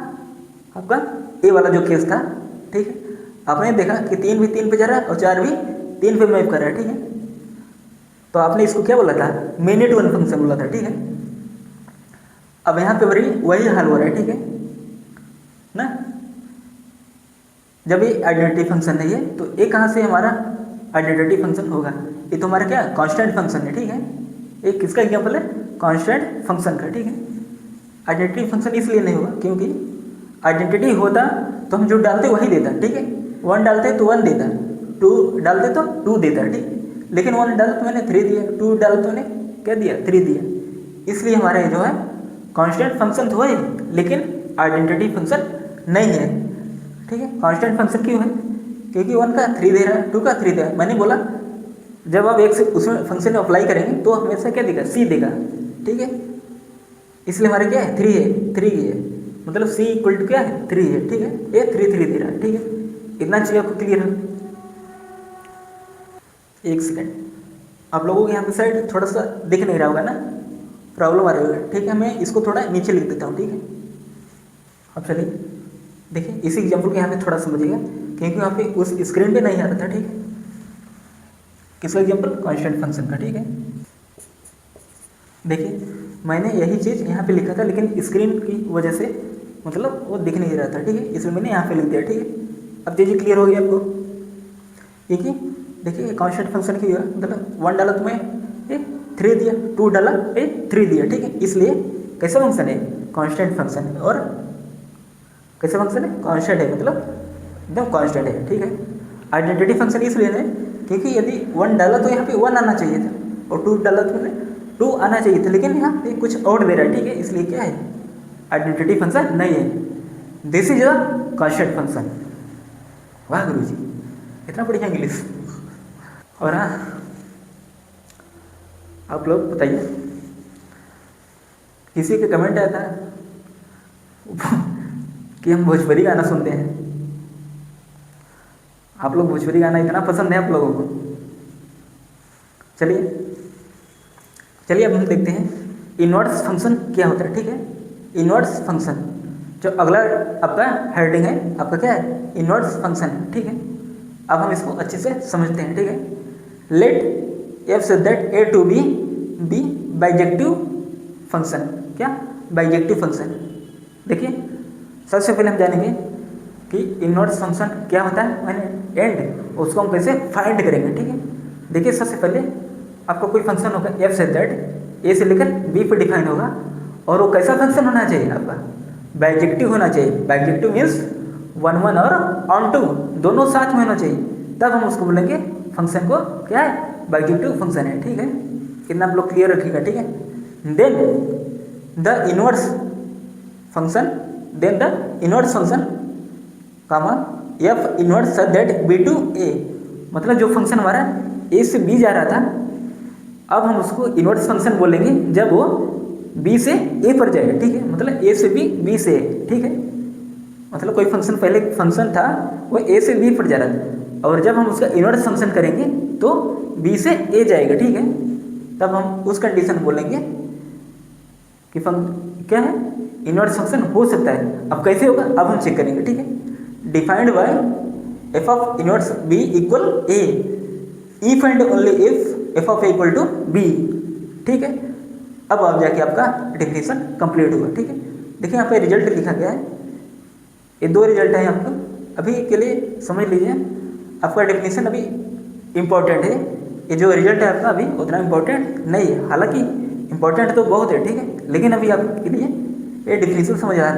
आपका, ए वाला जो केस था, ठीक है। आपने देखा कि 3 भी 3 पे जा रहा है और 4 भी 3 पे मैप कर रहा है, ठीक है। तो आपने इसको क्या बोला था, मिनिट वन फंक्शन बोला था, ठीक है। अब यहाँ पे वही हाल हो रहा है, ठीक है ना। जब ये आइडेंटिटी फंक्शन नहीं है तो ये कहाँ से हमारा आइडेंटिटी फंक्शन होगा, ये तो हमारा क्या कांस्टेंट फंक्शन है, ठीक है। ये किसका एग्जांपल है, कांस्टेंट फंक्शन का, ठीक है। आइडेंटिटी फंक्शन इसलिए नहीं होगा क्योंकि आइडेंटिटी होता तो हम जो डालते वही देता, ठीक है। 1 डालते तो 1 देता, 2 डालते तो 2 देता, ठीक है। लेकिन 1 डाला तो मैंने 3 दिया, 2 डाला तो मैंने क्या दिया, 3 दिया। इसलिए हमारे जो है कांस्टेंट फंक्शन तो है लेकिन आइडेंटिटी फंक्शन नहीं है, ठीक है। कांस्टेंट फंक्शन क्यों है, क्योंकि 1 का 3 दे रहा है, 2 का 3 दे रहा है। मैंने बोला जब आप एक से उसमें फंक्शन में अप्लाई करेंगे तो हमेशा क्या देगा, सी देगा, ठीक है। इसलिए हमारे क्या है, 3 है, 3 है, मतलब सी इक्वल टू क्या है, 3 है, ठीक है। ये 3 दे रहा है, ठीक है। इतना चीज़ आपको क्लियर है। एक सेकेंड, आप लोगों के यहाँ पे साइड थोड़ा सा दिख नहीं रहा होगा ना, प्रॉब्लम आ रही होगी, ठीक है। मैं इसको थोड़ा नीचे लिख देता हूँ, ठीक है। अब चलिए देखिए इसी एग्जाम्पल को यहाँ पे थोड़ा समझिएगा क्योंकि यहाँ पे उस स्क्रीन पे नहीं आ रहा था, ठीक है। किसका एग्जाम्पल, कांस्टेंट फंक्शन का, ठीक है। देखिए मैंने यही चीज़ यहाँ पे लिखा था लेकिन स्क्रीन की वजह से मतलब वो दिख नहीं रहा था, ठीक है। इसलिए मैंने यहाँ पे लिख दिया, ठीक है। अब चीज़ें क्लियर हो गई आपको। एक ही देखिए कांस्टेंट फंक्शन की मतलब 1 डाला तो मैं 3 दिया, 2 डाला 3 दिया, ठीक है। इसलिए कैसा फंक्शन है, कांस्टेंट फंक्शन है। और कैसा फंक्शन है, कांस्टेंट है, मतलब एकदम कांस्टेंट है, ठीक है। आइडेंटिटी फंक्शन इसलिए है क्योंकि यदि 1 डाला तो यहाँ पे 1 आना चाहिए था और 2 डाला तो मैंने 2 आना चाहिए था, लेकिन यहाँ पे कुछ और दे रहा है, ठीक है। इसलिए क्या है, आइडेंटिटी फंक्शन नहीं है। This is a constant function. वाह गुरु जी, इतना बढ़िया इंग्लिश। और हाँ आप लोग बताइए किसी का कमेंट आता है कि हम भोजपुरी गाना सुनते हैं। आप लोग भोजपुरी गाना इतना पसंद है आप लोगों को। चलिए अब हम देखते हैं इनवर्स फंक्शन क्या होता है। ठीक है, इनवर्स फंक्शन जो अगला आपका हेडिंग है आपका क्या है, इनवर्स फंक्शन है। ठीक है, अब हम इसको अच्छे से समझते हैं। ठीक है, let f such that A to B be bijective function. क्या बाइजेक्टिव फंक्शन? देखिए सबसे पहले हम जानेंगे कि इनवर्स फंक्शन क्या होता है, मैंने एंड उसको हम कैसे फाइंड करेंगे। ठीक है, देखिए सबसे पहले आपका कोई फंक्शन होगा एफ सच दैट ए से लेकर बी पर डिफाइन होगा, और वो कैसा फंक्शन होना चाहिए आपका, बाइजेक्टिव होना चाहिए। बाइजेक्टिव मीन्स 1 1 और ऑन टू दोनों साथ में होना चाहिए, तब हम उसको बोलेंगे फंक्शन को क्या है, बाइजेक्टिव फंक्शन है। ठीक है, कितना आप लोग क्लियर रखिएगा। ठीक है, then the inverse function, then the inverse function comma F inverse such that B to A, मतलब जो फंक्शन हमारा ए से बी जा रहा था, अब हम उसको इनवर्स फंक्शन बोलेंगे जब वो बी से ए पर जाएगा। ठीक है, मतलब ए से बी से ए। ठीक है, मतलब कोई फंक्शन पहले फंक्शन था वो ए से बी पर जा रहा था, और जब हम उसका इनवर्स फंक्शन करेंगे तो बी से ए जाएगा। ठीक है, तब हम उस कंडीशन बोलेंगे कि क्या है, इनवर्स फंक्शन हो सकता है। अब कैसे होगा, अब हम चेक करेंगे। ठीक है, defined by f of inverse b equal a if and only if F of a equal to b. ठीक है, अब आप जाके आपका डेफिनेशन कंप्लीट होगा। ठीक है, देखिए यहाँ पे रिजल्ट लिखा गया है, ये 2 रिजल्ट है आपको, अभी के लिए समझ लीजिए। आपका डेफिनेशन अभी इम्पोर्टेंट है, ये जो रिजल्ट है आपका अभी उतना इम्पोर्टेंट नहीं है, हालांकि इम्पोर्टेंट तो बहुत है। ठीक है, लेकिन अभी आपके लिए ये डेफिनेशन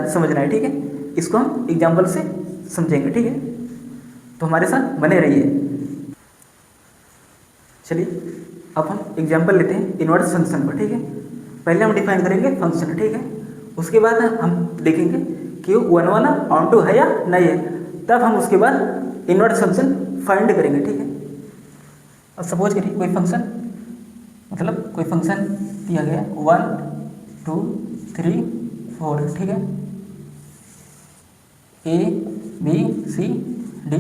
समझना है। ठीक है, इसको हम एग्जाम्पल से समझेंगे। ठीक है, तो हमारे साथ बने रहिए। चलिए अब हम एग्जाम्पल लेते हैं इनवर्स फंक्शन पर। ठीक है, पहले हम डिफाइन करेंगे फंक्शन। ठीक है, उसके बाद हम देखेंगे कि वो 1 1 ऑन टू है या नहीं है, तब हम उसके बाद इनवर्स फंक्शन फाइंड करेंगे। ठीक है, अब सपोज करिए कोई फंक्शन, मतलब कोई फंक्शन दिया गया 1 2 3 4। ठीक है, ए बी सी डी।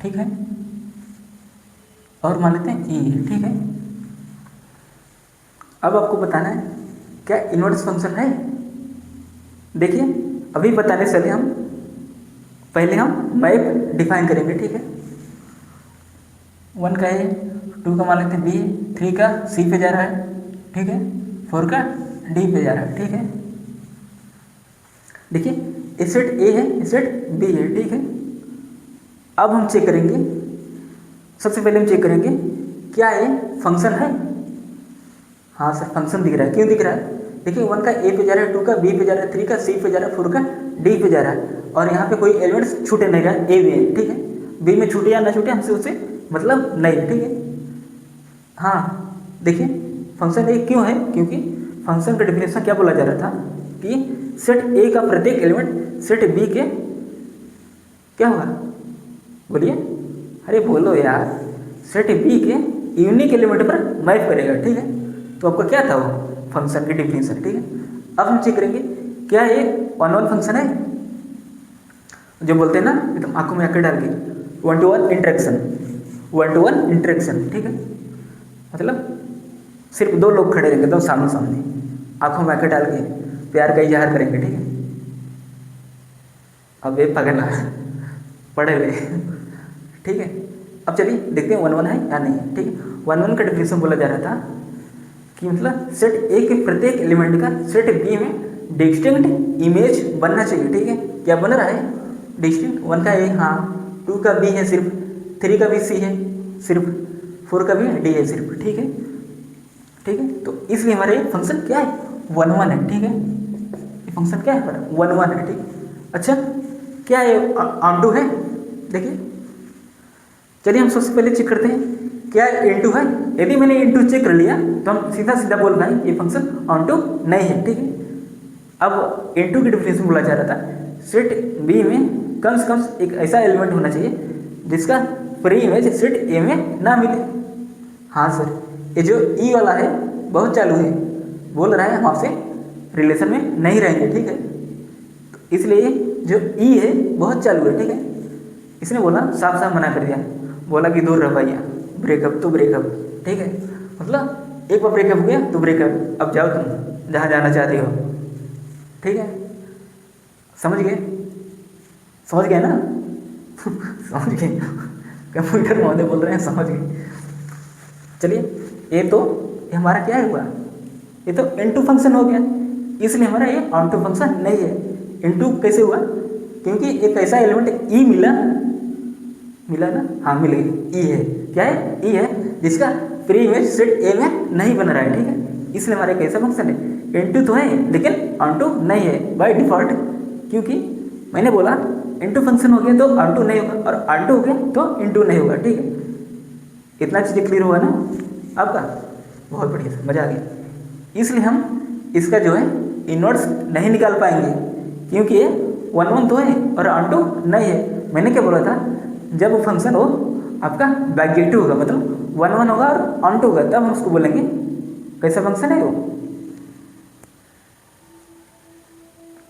ठीक है, और मान लेते हैं ई है। ठीक है, अब आपको बताना है क्या इनवर्स फंक्शन है। देखिए अभी बताने से पहले हम मैप डिफाइन करेंगे। ठीक है, 1 का ए, 2 का मान लेते हैं बी, 3 का सी पे जा रहा है। ठीक है, 4 का डी पे जा रहा है। ठीक है, देखिए सेट ए है, सेट बी है। ठीक है, अब हम चेक करेंगे, सबसे पहले हम चेक करेंगे क्या ये फंक्शन है। हाँ सर फंक्शन दिख रहा है, क्यों दिख रहा है, देखिए 1 का ए पे जा रहा है, 2 का बी पे जा रहा है, 3 का सी पे जा रहा है, 4 का डी पे जा रहा है, और यहाँ पे कोई एलिमेंट्स छूटे नहीं रहा है, ए में है। ठीक है, बी में छूटे या ना छूटे हमसे उससे मतलब नहीं है। ठीक है, हाँ देखिए फंक्शन ए क्यों है, क्योंकि फंक्शन का डेफिनेशन क्या बोला जा रहा था कि सेट ए का प्रत्येक एलिमेंट सेट बी के क्या होगा, बोलिए, अरे बोलो यार, सेट बी के यूनिक एलिमेंट पर मैप करेगा। ठीक है, तो आपका क्या था वो फंक्शन की डेफिनेशन। ठीक है, अब हम चेक करेंगे क्या ये 1 1 फंक्शन है, जो बोलते हैं ना एकदम आंखों में आंखें डाल के 1 to 1 इंटरेक्शन, 1 to 1 इंटरेक्शन। ठीक है, मतलब सिर्फ 2 लोग खड़े रहेंगे एकदम सामने सामने, आंखों में आंखें डाल के प्यार का इजहार करेंगे। ठीक है, अब ये पगला पढ़े हुए। ठीक है, अब चलिए देखते हैं 1 1 है या नहीं है। ठीक है, 1 1 का डेफिनेशन बोला जा रहा था कि मतलब सेट ए के प्रत्येक एलिमेंट का सेट बी में डिस्टिंक्ट इमेज बनना चाहिए। ठीक है, क्या बन रहा है, डिस्टिंक्ट। 1 का ए, हाँ 2 का बी है सिर्फ, 3 का भी सी है सिर्फ, 4 का भी डी है सिर्फ। ठीक है, ठीक है, तो इसलिए हमारे फंक्शन क्या है 1 1 है। ठीक है, ये फंक्शन क्या है हमारा 1 1 है। ठीक है, अच्छा क्या ये ऑन है, देखिए चलिए हम सबसे पहले चेक करते हैं क्या इनटू है। यदि मैंने इनटू चेक कर लिया तो हम सीधा सीधा बोल पाए ये फंक्शन ऑन टू नहीं है। ठीक है, अब इनटू की डेफिनेशन बोला जा रहा था सेट बी में कम से कम एक ऐसा एलिमेंट होना चाहिए जिसका प्री इमेज सेट ए में ना मिले। हाँ सर, ये जो ई वाला है बहुत चालू है, बोल रहा है हम आपसे रिलेशन में नहीं रहेंगे, ठीक है। तो इसलिए जो ई है बहुत चालू है, ठीक है। इसने बोला, साफ साफ मना कर दिया, बोला कि दूर रह भैया, ब्रेकअप तो ब्रेकअप, ठीक है। मतलब एक बार ब्रेकअप हो गया तो ब्रेकअप, अब जाओ तुम जहाँ जाना चाहते हो, ठीक है। समझ गए, समझ गए ना समझ गए, कंप्यूटर महोदय बोल रहे हैं समझ गए। चलिए, ये हमारा क्या हुआ, ये तो इनटू फंक्शन हो गया, इसलिए हमारा ये ऑनटू फंक्शन नहीं है। इनटू कैसे हुआ, क्योंकि एक ऐसा एलिमेंट ई मिला ना, हाँ मिल गया, ई है, क्या है, ई है, जिसका प्री इमेज सेट ए में नहीं बन रहा है, ठीक है। इसलिए हमारा एक ऐसा फंक्शन है, इनटू तो है लेकिन ऑनटू नहीं है बाय डिफॉल्ट, क्योंकि मैंने बोला इनटू फंक्शन हो गया तो ऑनटू नहीं होगा, और ऑनटू हो गया तो इनटू नहीं होगा, ठीक है। इतना चीज़ें क्लियर हुआ ना आपका, बहुत बढ़िया, मज़ा आ गया। इसलिए हम इसका जो है इनवर्स नहीं निकाल पाएंगे, क्योंकि ये 1 1 तो है और ऑनटू नहीं है। मैंने क्या बोला था, जब वो फंक्शन हो आपका बाइजेक्टिव होगा, मतलब 1 1 होगा और ऑनटू होगा, तब हम उसको बोलेंगे कैसा फंक्शन है वो,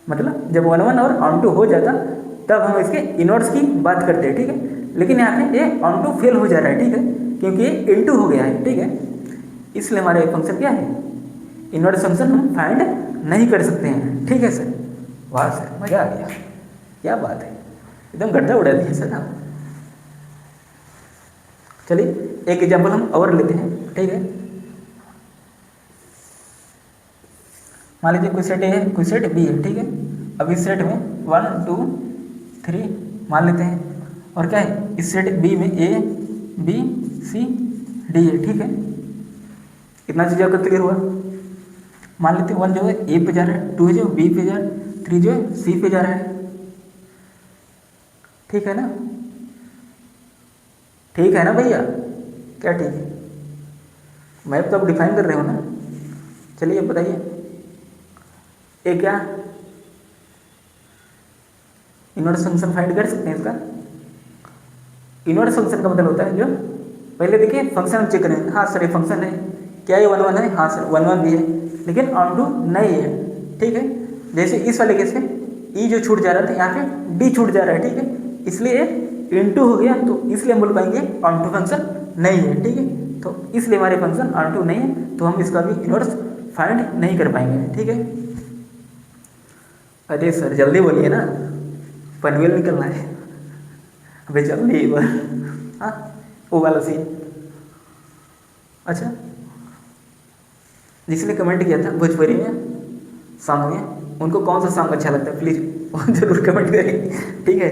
मतलब जब 1 1 और ऑनटू हो जाता तब हम इसके इनवर्स की बात करते हैं, ठीक है। लेकिन यहाँ पे ये ऑनटू फेल हो जा रहा है, ठीक है, क्योंकि ये इनटू हो गया है, ठीक है। इसलिए हमारा ये फंक्शन क्या है, इनवर्स फंक्शन हम फाइंड नहीं कर सकते हैं, ठीक है सर। वाह सर, मज़ा आ गया, क्या बात है, एकदम गड्ढा उड़ा दिया सर आप। चलिए एक एग्जाम्पल हम और लेते हैं, ठीक है। मान लीजिए कोई सेट ए है, कोई सेट बी है, ठीक है। अब इस सेट में 1 2 3 मान लेते हैं, और क्या है, इस सेट बी में ए बी सी डी है, ठीक है। इतना चीज़ आपका क्लियर हुआ। मान लेते हैं 1 जो है ए पे जा रहा है, 2 जो बी पे जा रहा है, 3 जो है सी पे जा रहा है, ठीक है ना, ठीक है ना भैया, क्या ठीक है, मैप तो आप डिफाइन कर रहे हो ना। चलिए अब बताइए, ये क्या इनवर्स फंक्शन फाइंड कर सकते हैं इसका। इनवर्स फंक्शन का मतलब होता है जो, पहले देखिए फंक्शन हम चेक करेंगे, हाँ सर ये फंक्शन है, क्या ये 1 1 है, हाँ सर 1 1 भी है, लेकिन ऑनटू नहीं है, ठीक है। जैसे इस वाले केस में ई जो छूट जा रहा था, यहाँ पे डी छूट जा रहा है, ठीक है, इसलिए इनटू हो गया, तो इसलिए हम बोल पाएंगे ऑनटू फंक्शन नहीं है, ठीक है। तो इसलिए हमारे फंक्शन ऑनटू नहीं है, तो हम इसका भी इनवर्स फाइंड नहीं कर पाएंगे, ठीक है। अरे सर जल्दी बोलिए ना, पनवेल निकलना है, अबे जल्दी एक बार, हाँ वो वाला सीन। अच्छा, जिसने कमेंट किया था भोजपुरी में सॉन्ग में, उनको कौन सा सॉन्ग अच्छा लगता है प्लीज़ जरूर कमेंट करें, ठीक है।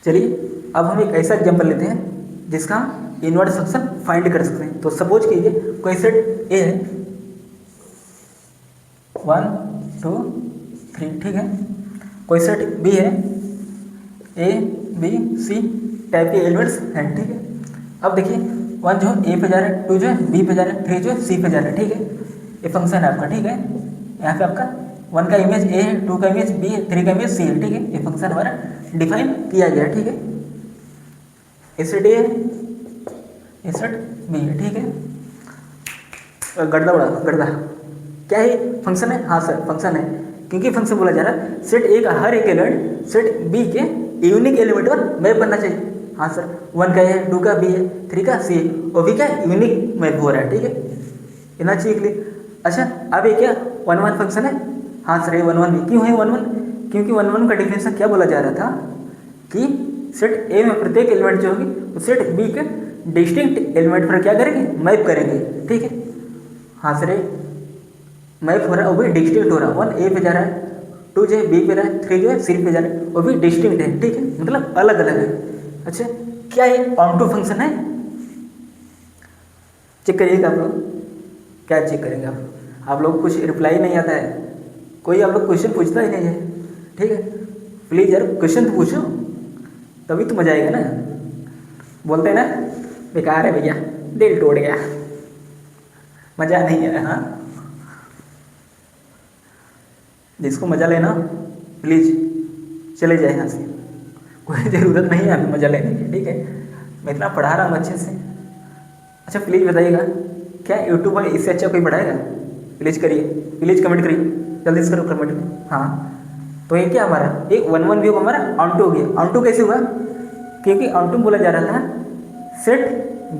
चलिए अब हम एक ऐसा एग्जाम्पल लेते हैं जिसका हम इनवर्स फंक्शन फाइंड कर सकते हैं। तो सपोज कीजिए कोई सेट ए है, 1 2 3, ठीक है। कोई सेट बी है, ए बी सी टाइप के एलिमेंट्स हैं, ठीक है। अब देखिए 1 जो ए पे जा रहा है, 2 जो है बी पे जा रहा है, 3 जो है सी पे जा रहा है, ठीक है। ये फंक्शन है आपका, ठीक है। यहाँ पे आपका 1 का इमेज ए है, 2 का इमेज बी है, 3 का इमेज सी है, ठीक है। ये फंक्शन हमारा डिफाइन किया गया है, ठीक है। ए सेट ए है, ए सेट बी है, ठीक है। गड्ढा उड़ा गड्ढा, क्या है फंक्शन है, हाँ सर फंक्शन है, क्योंकि फंक्शन बोला जा रहा है सेट ए का हर एक एलिमेंट सेट बी के यूनिक एलिमेंट पर मैप बनना चाहिए। हाँ सर, 1 का है, 2 का बी है, 3 का सी है, और भी क्या यूनिक मैप हो रहा है, ठीक है। इतना चाहिए क्लियर। अच्छा अब ये क्या 1 1 फंक्शन है, हाँ सर ये 1 1 भी क्यों है 1 1, क्योंकि 1 1 का डिफिनेशन क्या बोला जा रहा था कि सेट ए में प्रत्येक एलिमेंट जो होगी वो सेट बी के डिस्टिंक्ट एलिमेंट पर क्या करेंगे, मैप करेंगे, ठीक है। हाँ सर मैप हो रहा है, वो भी डिस्टिंक्ट हो रहा है, 1 ए पे जा रहा है, 2 जो है बी पे जा रहा है, 3 जो है सी पे जा रहा है, वो भी डिस्टिंक्ट है, ठीक है, मतलब अलग अलग है। अच्छा क्या ये ऑनटू फंक्शन है, चेक करिएगा आप लोग, क्या चेक करेंगे आप लोग कुछ रिप्लाई नहीं आता है, कोई आप लोग क्वेश्चन पूछता ही नहीं है, ठीक है। प्लीज़ यार क्वेश्चन तो पूछो, तभी तो मजा आएगा ना। बोलते हैं ना बेकार है भैया, दिल टूट गया, मज़ा नहीं आया। हाँ जिसको मज़ा लेना प्लीज़ चले जाए यहाँ से, कोई ज़रूरत नहीं है अभी मज़ा लेने की, ठीक है। मैं इतना पढ़ा रहा हूँ अच्छे से। अच्छा प्लीज़ बताइएगा, क्या यूट्यूब पर इससे अच्छा कोई पढ़ाएगा? प्लीज करिए, प्लीज कमेंट करिए, जल्दी से करो कमेंट में। हाँ तो ये क्या हमारा ये 1 1 भी होगा हमारा ऑन टू हो गया। ऑन टू कैसे हुआ, क्योंकि ऑन टू बोला जा रहा था सेट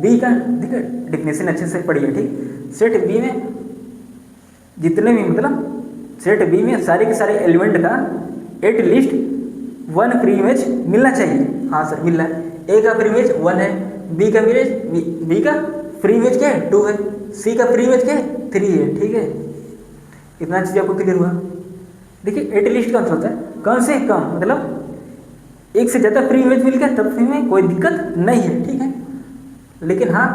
बी का, ठीक है डिफिनेशन अच्छे से पढ़िए ठीक। सेट बी में जितने भी मतलब सेट बी में सारे के सारे एलिमेंट का एटलीस्ट 1 फ्री इमेज मिलना चाहिए। हाँ सर मिल रहा है, ए का फ्री इमेज 1 है, बी का फ्री इमेज क्या है 2 है, सी का फ्री इमेज क्या है 3 है, ठीक है। इतना चीज़ आपको क्लियर हुआ। देखिए एटलीस्ट का मतलब होता है कम से कम, मतलब एक से ज़्यादा फ्री इमेज मिल गया तब में कोई दिक्कत नहीं है, ठीक है। लेकिन हाँ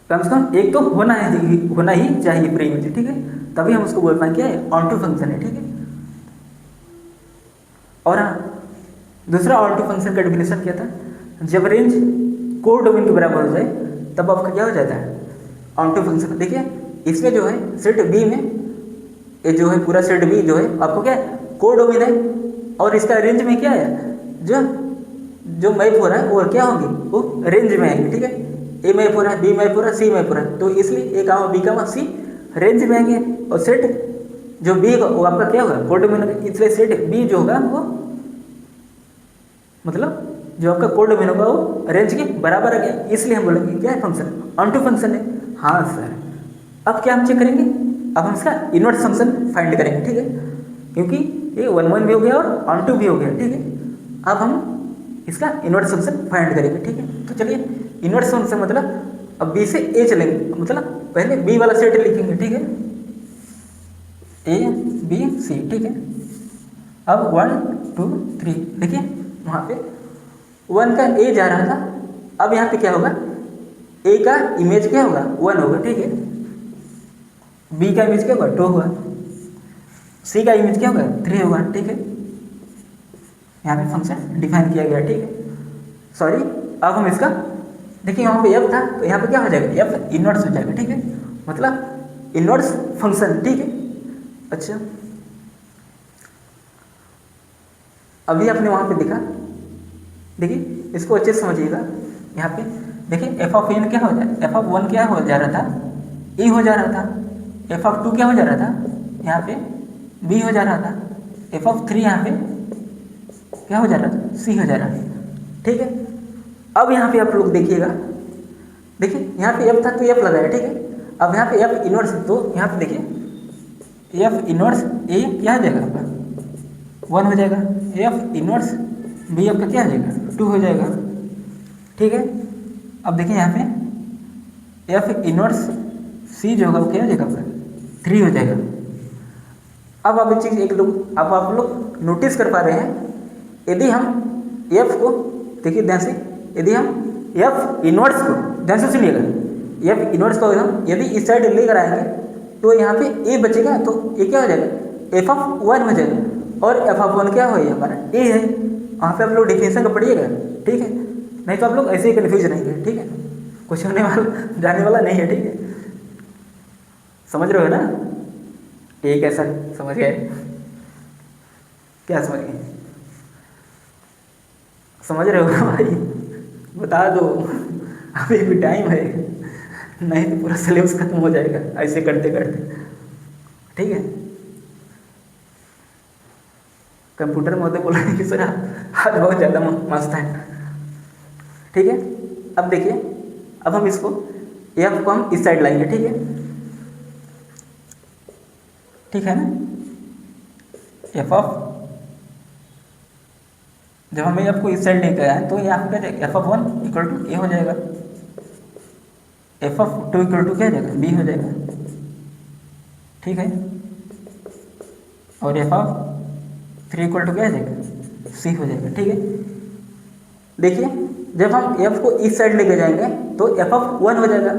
कम से कम एक तो होना ही चाहिए फ्री इमेज, ठीक है, तभी हम उसको बोल पाएंगे क्या है ऑन टू फंक्शन है, ठीक है। और हाँ दूसरा ऑन टू फंक्शन का डेफिनेशन क्या था, जब रेंज कोडोमेन के बराबर हो जाए तब आपका क्या हो जाता है ऑन टू फंक्शन। देखिए इसमें जो है सेट बी में ये जो है पूरा सेट बी जो है आपको क्या है कोडोमेन है, और इसका रेंज में क्या है जो मैप हो रहा है वो क्या होंगे वो रेंज में आएंगे, ठीक है। ए मैप हो रहा है, बी मैप हो रहा है, सी मैप हो रहा है, तो इसलिए ए का बी का सी रेंज में आएंगे। और सेट जो बी होगा वो आपका क्या होगा कोडोमेन होगा, इसलिए सेट बी जो होगा वो मतलब जो आपका कोडोमेन होगा वो रेंज के बराबर आ गया, इसलिए हम बोलेंगे क्या है फंक्शन ऑन टू फंक्शन है। हाँ सर अब क्या हम चेक करेंगे, अब हम इसका इनवर्स फंक्शन फाइंड करेंगे, ठीक है, क्योंकि ये 1 1 भी हो गया और ऑन टू भी हो गया, ठीक है। अब हम इसका इनवर्स फंक्शन फाइंड करेंगे, ठीक है। तो चलिए इनवर्स फंक्शन मतलब अब बी से ए चलेंगे, मतलब पहले बी वाला सेट लिखेंगे, ठीक है, ए बी सी, ठीक है। अब 1 2 3 देखिए वहाँ पे 1 का ए जा रहा था, अब यहाँ पे क्या होगा ए का इमेज क्या होगा 1 होगा, ठीक है। बी का इमेज क्या होगा 2 होगा, सी का इमेज क्या होगा 3 होगा, ठीक है। यहाँ पे फंक्शन डिफाइन किया गया, ठीक है। सॉरी अब हम इसका देखिए यहाँ पे एफ था तो यहाँ पे क्या हो जाएगा एफ इनवर्स हो जाएगा, ठीक है, मतलब इनवर्स फंक्शन, ठीक है। अच्छा अभी आपने वहाँ पे देखा, देखिए इसको अच्छे से समझिएगा। यहाँ पे देखिए एफ ऑफ एन क्या हो जाए, एफ ऑफ 1 क्या हो जा रहा था ए हो जा रहा था, एफ ऑफ 2 क्या हो जा रहा था यहाँ पे बी हो जा रहा था, एफ ऑफ 3 यहाँ पे क्या हो जा रहा था सी हो जा रहा था, ठीक है। अब यहाँ पे आप लोग देखिएगा, देखिए यहाँ पे एफ था तो एफ लगाया, ठीक है। अब यहाँ पे एफ इनवर्स तो यहाँ पे देखिए एफ इनवर्स ए क्या हो जाएगा आपका 1 हो जाएगा, एफ इनवर्स बी आपका क्या हो जाएगा 2 हो जाएगा, ठीक है। अब देखिए यहाँ पे एफ इनवर्स सी जो होगा वो क्या हो जाएगा आपका 3 हो जाएगा। अब आप एक चीज़ एक लोग अब आप लोग नोटिस कर पा रहे हैं, यदि हम एफ को देखिए ध्यान से, यदि हम एफ इनवर्स को ध्यान से सुनिएगा, एफ इनवर्स को हम यदि इस साइड लेकर आएंगे तो यहाँ पे ए बचेगा, तो ये क्या हो जाएगा एफ ऑफ 1 हो जाएगा, और एफ ऑफ 1 क्या हो हमारा ए है। वहाँ पे आप लोग डिफिनेशन का पढ़िएगा, ठीक है, नहीं तो आप लोग ऐसे ही कन्फ्यूज रहेंगे, ठीक है, कुछ होने वाला जाने वाला नहीं है, ठीक है। समझ रहे हो ना, ठीक है सर समझ गए, क्या समझ गए, समझ रहे हो ना भाई, बता दो अभी भी टाइम है, नहीं तो पूरा सिलेबस खत्म हो जाएगा ऐसे करते करते, ठीक है। कंप्यूटर में होते बोल रहे हैं कि सर आज बहुत ज़्यादा मस्त है, ठीक है। अब देखिए अब हम इसको एफ को हम इस साइड लाएंगे, ठीक है, ठीक है ना। एफ ऑफ जब हमें एफ को इस साइड लेकर आए तो यहाँ पे क्या जाएगा एफ ऑफ 1 इक्वल टू ए हो जाएगा, एफ ऑफ 2 इक्वल टू क्या हो जाएगा बी हो जाएगा, ठीक है। और एफ ऑफ 3 इक्वल टू क्या हो जाएगा सी हो जाएगा, ठीक है। देखिए जब हम एफ को इस साइड लेके जाएंगे तो एफ ऑफ 1 हो जाएगा,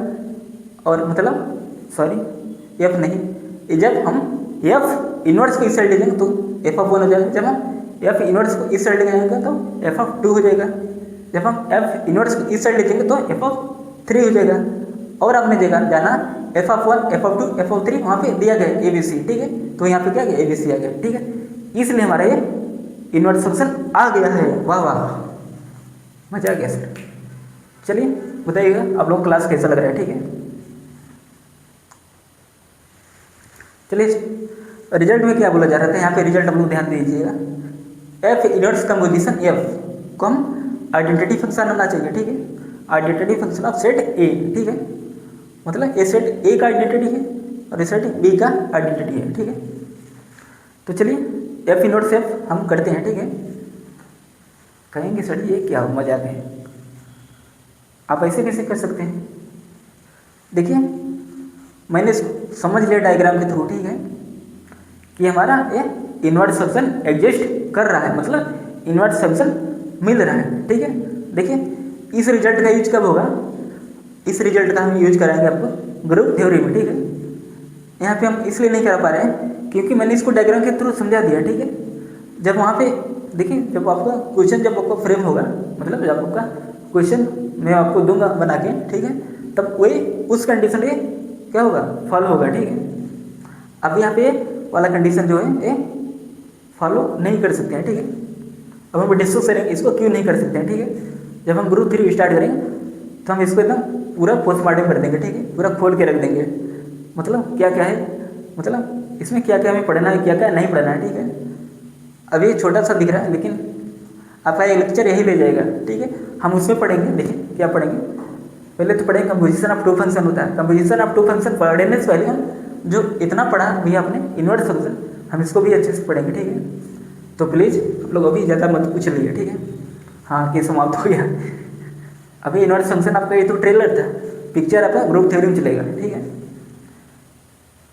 और मतलब सॉरी एफ नहीं, जब हम एफ इनवर्स को इस साइड ले जाएंगे तो एफ ऑफ 1 हो जाएगा, जब हम एफ इनवर्स को इस साइड ले जाएंगे तो एफ ऑफ 2 हो जाएगा, जब हम एफ इनवर्स को इस साइड ले जाएंगे तो एफ ऑफ 3 हो जाएगा। और आपने देखा जाना F of 1 F of 2 f of 3 वहाँ पे दिया गया ए बी सी, ठीक है, तो यहाँ पे क्या गया ए बी सी आ गया, ठीक है, इसलिए हमारा ये इनवर्स फंक्शन आ गया है। वाह वाह मजा आ गया सर। चलिए बताइएगा आप लोग क्लास कैसा लग रहा है, ठीक है। चलिए रिजल्ट में क्या बोला जा रहा था, यहाँ पे रिजल्ट हम लोग ध्यान दीजिएगा। एफ इनवर्स कंपोजिशन एफ को हम आइडेंटिटी फंक्शन होना चाहिए, ठीक है, आइडेंटिटी फंक्शन ऑफ सेट ए, ठीक है, मतलब ए सेट ए का आइडेंटिटी है और ए सेट बी का आइडेंटिटी है, ठीक है। तो चलिए एफ इनवर्स एफ हम करते हैं, ठीक है। कहेंगे सर ये क्या हो, मजाक है, आप ऐसे कैसे कर सकते हैं? देखिए मैंने समझ लिया डायग्राम के थ्रू, ठीक है, कि हमारा ये इन्वर्स फंक्शन एग्जिस्ट कर रहा है, मतलब इन्वर्स फंक्शन मिल रहा है, ठीक है। देखिए इस रिजल्ट का यूज कब होगा, इस रिजल्ट का हम यूज कराएंगे आपको ग्रुप थ्योरी में, ठीक है। यहाँ पे हम इसलिए नहीं करा पा रहे हैं क्योंकि मैंने इसको डायग्राम के थ्रू समझा दिया, ठीक है। जब वहाँ पे देखिए जब आपका क्वेश्चन जब आपका फ्रेम होगा, मतलब जब आपका क्वेश्चन मैं आपको दूंगा बना के, ठीक है, तब वही उस कंडीशन पे क्या होगा, फॉलो होगा, ठीक है। अब यहाँ पे वाला कंडीशन जो है ये फॉलो नहीं कर सकते हैं, ठीक है। अब हम डिस्कस करेंगे इसको क्यों नहीं कर सकते हैं, ठीक है। जब हम ग्रुप थ्री स्टार्ट करेंगे तो हम इसको एकदम पूरा पोस्टमार्टम कर देंगे, ठीक है, पूरा खोल के रख देंगे, मतलब क्या क्या है, मतलब इसमें क्या क्या हमें पढ़ना है, क्या क्या नहीं पढ़ना है, ठीक है। अभी ये छोटा सा दिख रहा है लेकिन आपका ये लेक्चर यही ले जाएगा, ठीक है। हम उसमें पढ़ेंगे, देखिए क्या पढ़ेंगे, पहले तो पढ़ेंगे कंपोजिशन ऑफ टू फंक्शन होता है। कंपोजिशन ऑफ टू फंक्शन पढ़ने से पहले हम जो इतना पढ़ा भैया आपने इन्वर्स फंक्शन, हम इसको भी अच्छे से पढ़ेंगे, ठीक है। तो प्लीज़ आप लोग अभी ज़्यादा मत पूछ लीजिए, ठीक है। हाँ कि समाप्त हो गया। अभी इन्वर्स फंक्शन आपका ये तो ट्रेलर था, पिक्चर आपका ग्रुप थ्योरी में चलेगा, ठीक है।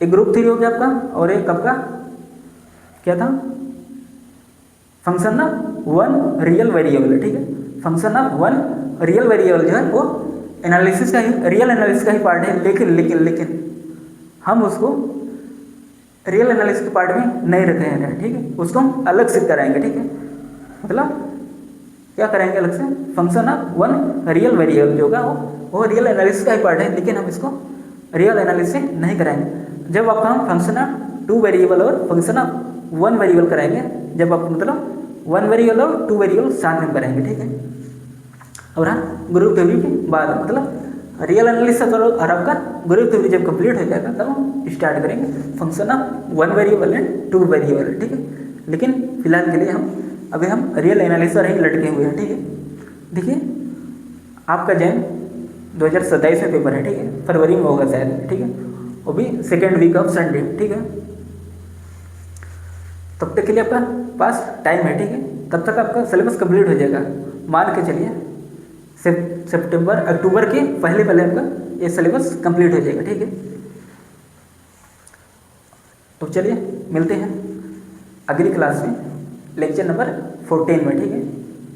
एक ग्रुप थ्योरी हो गया आपका और एक आपका क्या था, function of one real variable, ठीक है। Function of one real variable जो है वो एनालिसिस का ही, रियल एनालिसिस का ही पार्ट है, लेकिन लेकिन लेकिन हम उसको रियल एनालिसिस के पार्ट में नहीं रखे हैं, ठीक है। उसको हम अलग से कराएंगे, ठीक है, मतलब क्या कराएंगे अलग से, function of one real variable जो होगा वो रियल एनालिसिस का ही पार्ट है, लेकिन हम इसको रियल एनालिसिस नहीं कराएंगे। जब आपका हम फंक्शन ऑफ टू वेरिएबल और फंक्शन ऑफ वन वेरिएबल कराएंगे, जब आप मतलब वन वेरिएबल और टू वेरिएबल साथ में कराएंगे, ठीक है। और हाँ ग्रुप थ्योरी के बाद मतलब रियल एनालिसिस और आपका ग्रुप थ्योरी जब कंप्लीट हो जाएगा तब हम स्टार्ट करेंगे function of one variable and two variable, ठीक है। लेकिन फिलहाल के लिए हम रियल एनालिसिस ही लटके हुए हैं, ठीक है। देखिए आपका जैन 2027 में पेपर है, ठीक है, फरवरी में होगा शायद, ठीक है, वो भी सेकेंड वीक ऑफ संडे, ठीक है। तब तक के लिए आपका पास टाइम है, ठीक है, तब तक आपका सिलेबस कंप्लीट हो जाएगा। मान के चलिए सितंबर अक्टूबर के पहले आपका ये सिलेबस कंप्लीट हो जाएगा, ठीक है। तो चलिए मिलते हैं अगली क्लास में लेक्चर नंबर 14 में, ठीक है।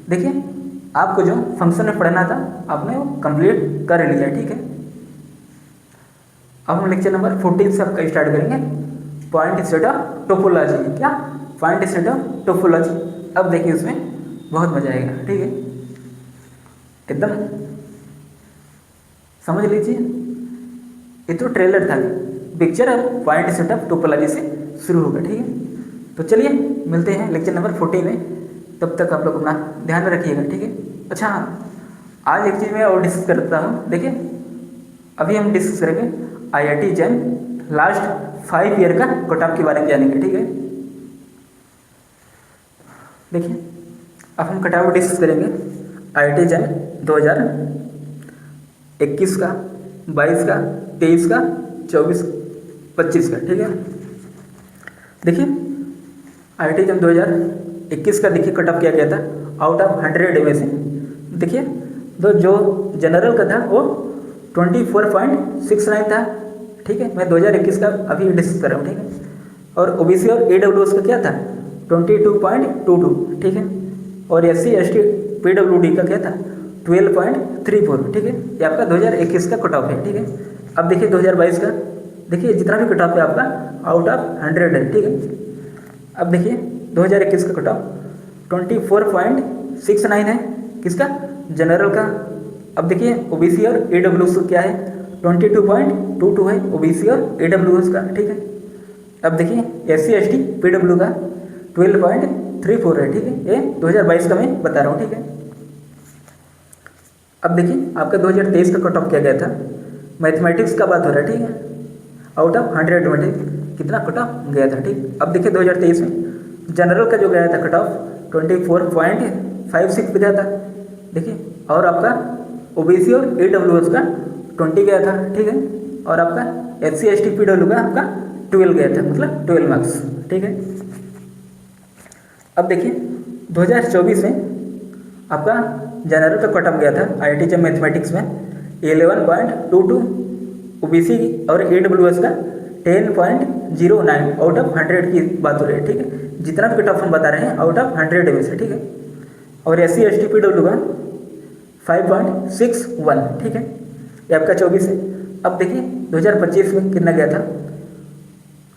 देखिए आपको जो फंक्शन में पढ़ना था आपने वो कंप्लीट कर लिया, ठीक है। अब हम लेक्चर नंबर 14 से आपका स्टार्ट करेंगे पॉइंट सेट ऑफ टोपोलॉजी, क्या पॉइंट सेट ऑफ टोपोलॉजी। अब देखिए उसमें बहुत मजा आएगा, ठीक है, एकदम समझ लीजिए। ये तो ट्रेलर था, पिक्चर अब पॉइंट सेट ऑफ टोपोलॉजी से शुरू होगा, ठीक है। तो चलिए मिलते हैं लेक्चर नंबर 14 में, तब तक आप लोग अपना ध्यान रखिएगा, ठीक है। अच्छा आज एक चीज़ मैं और डिस्कस करता हूँ, देखिए अभी हम डिस्कस करेंगे IIT जैन लास्ट 5 ईयर का कट ऑफ के बारे में जानेंगे, ठीक है। देखिए अब हम कट ऑफ डिस्कस करेंगे IIT जैन 2021 का, 22 का, 23 का, 24, 25 का, ठीक है। देखिए IIT जैन 2021 का देखिए कट ऑफ किया गया था आउट ऑफ 100 में से। देखिए तो जो जनरल का था वो 24.69 था, ठीक है। मैं 2021 का अभी डिस्कस कर रहा हूँ, ठीक है। और OBC और AWS का क्या था 22.22, ठीक है। और SC ST PWD का क्या था 12.34, ठीक है। ये आपका 2021 का कट ऑफ है, ठीक है। अब देखिए 2022 का, देखिए जितना भी कट ऑफ है आपका आउट ऑफ 100 है, ठीक है। अब देखिए 2021 का कट ऑफ 24.69 है, किसका, जनरल का। अब देखिए OBC और AWS का क्या है 22.22 है OBC और AWS का, ठीक है। अब देखिए SC ST PW का 12.34 है, ठीक है। ये 2022 का मैं बता रहा हूँ, ठीक है। अब देखिए आपका 2023 का कट ऑफ किया गया था, मैथमेटिक्स का बात हो रहा है, ठीक है, आउट ऑफ 100 में, ठीक। कितना कट ऑफ गया था। ठीक, अब देखिए 2023 में जनरल का जो गया था कट ऑफ 24.56 पे गया था। देखिए, और आपका ओबीसी और ईडब्ल्यूएस का 20 गया था। ठीक है, और आपका एससी एसटी पीडब्ल्यू का आपका 12 गया था, मतलब 12 मार्क्स। ठीक है, अब देखिए 2024 में आपका जनरल का कट ऑफ गया था IIT जब मैथमेटिक्स में 11.22, ओबीसी और ईडब्ल्यूएस का 10.09 आउट ऑफ 100 की बात हो रही है। ठीक है, जितना भी कट ऑफ हम बता रहे हैं आउट ऑफ 100 में से। ठीक है, और एससी एसटी पीडब्ल्यू का 5.61। ठीक है, ये आपका 24 है। अब देखिए 2025 में कितना गया था।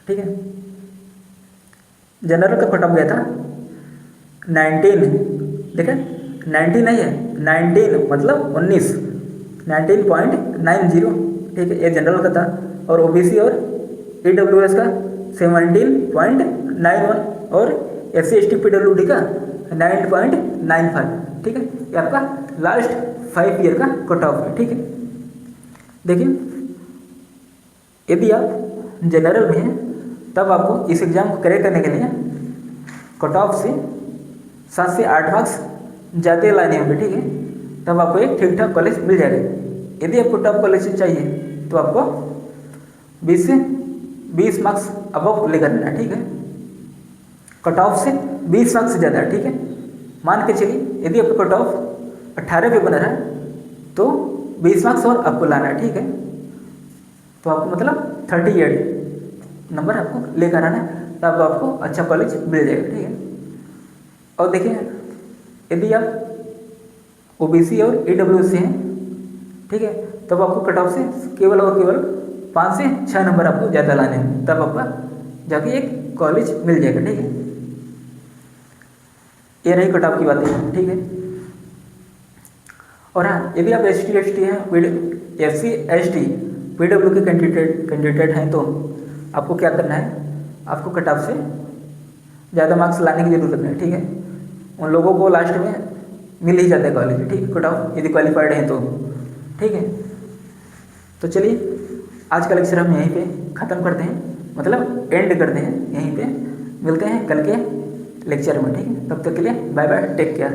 ठीक है, जनरल का कट ऑफ गया था 19। देखिए 19 नहीं है, 19 मतलब 19, 19.90। ठीक है, ये जनरल का था। और ओबीसी और ईडब्ल्यूएस का 17.91 और एससी एसटी पीडब्ल्यूडी का 9.95। ठीक है, ये आपका लास्ट 5 ईयर का कट ऑफ है। ठीक है, देखिए यदि आप जनरल में हैं तब आपको इस एग्ज़ाम को क्रैक करने के लिए कट ऑफ से 7 से 8 मार्क्स ज़्यादा लाने होंगे। ठीक है, तब आपको एक ठीक ठाक कॉलेज मिल जाएगा। यदि आपको टॉप कॉलेज चाहिए तो आपको 20 से 20 मार्क्स अबव लेकर आना। ठीक है, कट ऑफ से 20 मार्क्स से ज़्यादा। ठीक है, मान के चलिए यदि आपका कट ऑफ 18 पे बन रहा है तो 20 मार्क्स और आपको लाना है। ठीक है, तो आपको मतलब 38 नंबर आपको लेकर आना है, तब आपको अच्छा कॉलेज मिल जाएगा। ठीक है, और देखिए यदि आप ओबीसी और ईडब्ल्यूएस से हैं, ठीक है, तब आपको कट ऑफ से केवल और केवल 5 से 6 नंबर आपको ज़्यादा लाने हैं, तब आपका जाके एक कॉलेज मिल जाएगा। ठीक है, ये रही कट ऑफ की बातें। ठीक है, और हाँ, यदि आप ST ST हैं, SC ST PW के कैंडिडेट हैं तो आपको क्या करना है, आपको कट ऑफ से ज़्यादा मार्क्स लाने की ज़रूरत नहीं। ठीक है, उन लोगों को लास्ट में मिल ही जाता है कॉलेज। ठीक है, कट ऑफ यदि क्वालिफाइड हैं तो। ठीक है, तो चलिए आज का लेक्चर हम यहीं पे ख़त्म करते हैं, मतलब एंड करते हैं यहीं पे। मिलते हैं कल के लेक्चर में। ठीक है, तब तक के लिए बाय बाय, टेक केयर।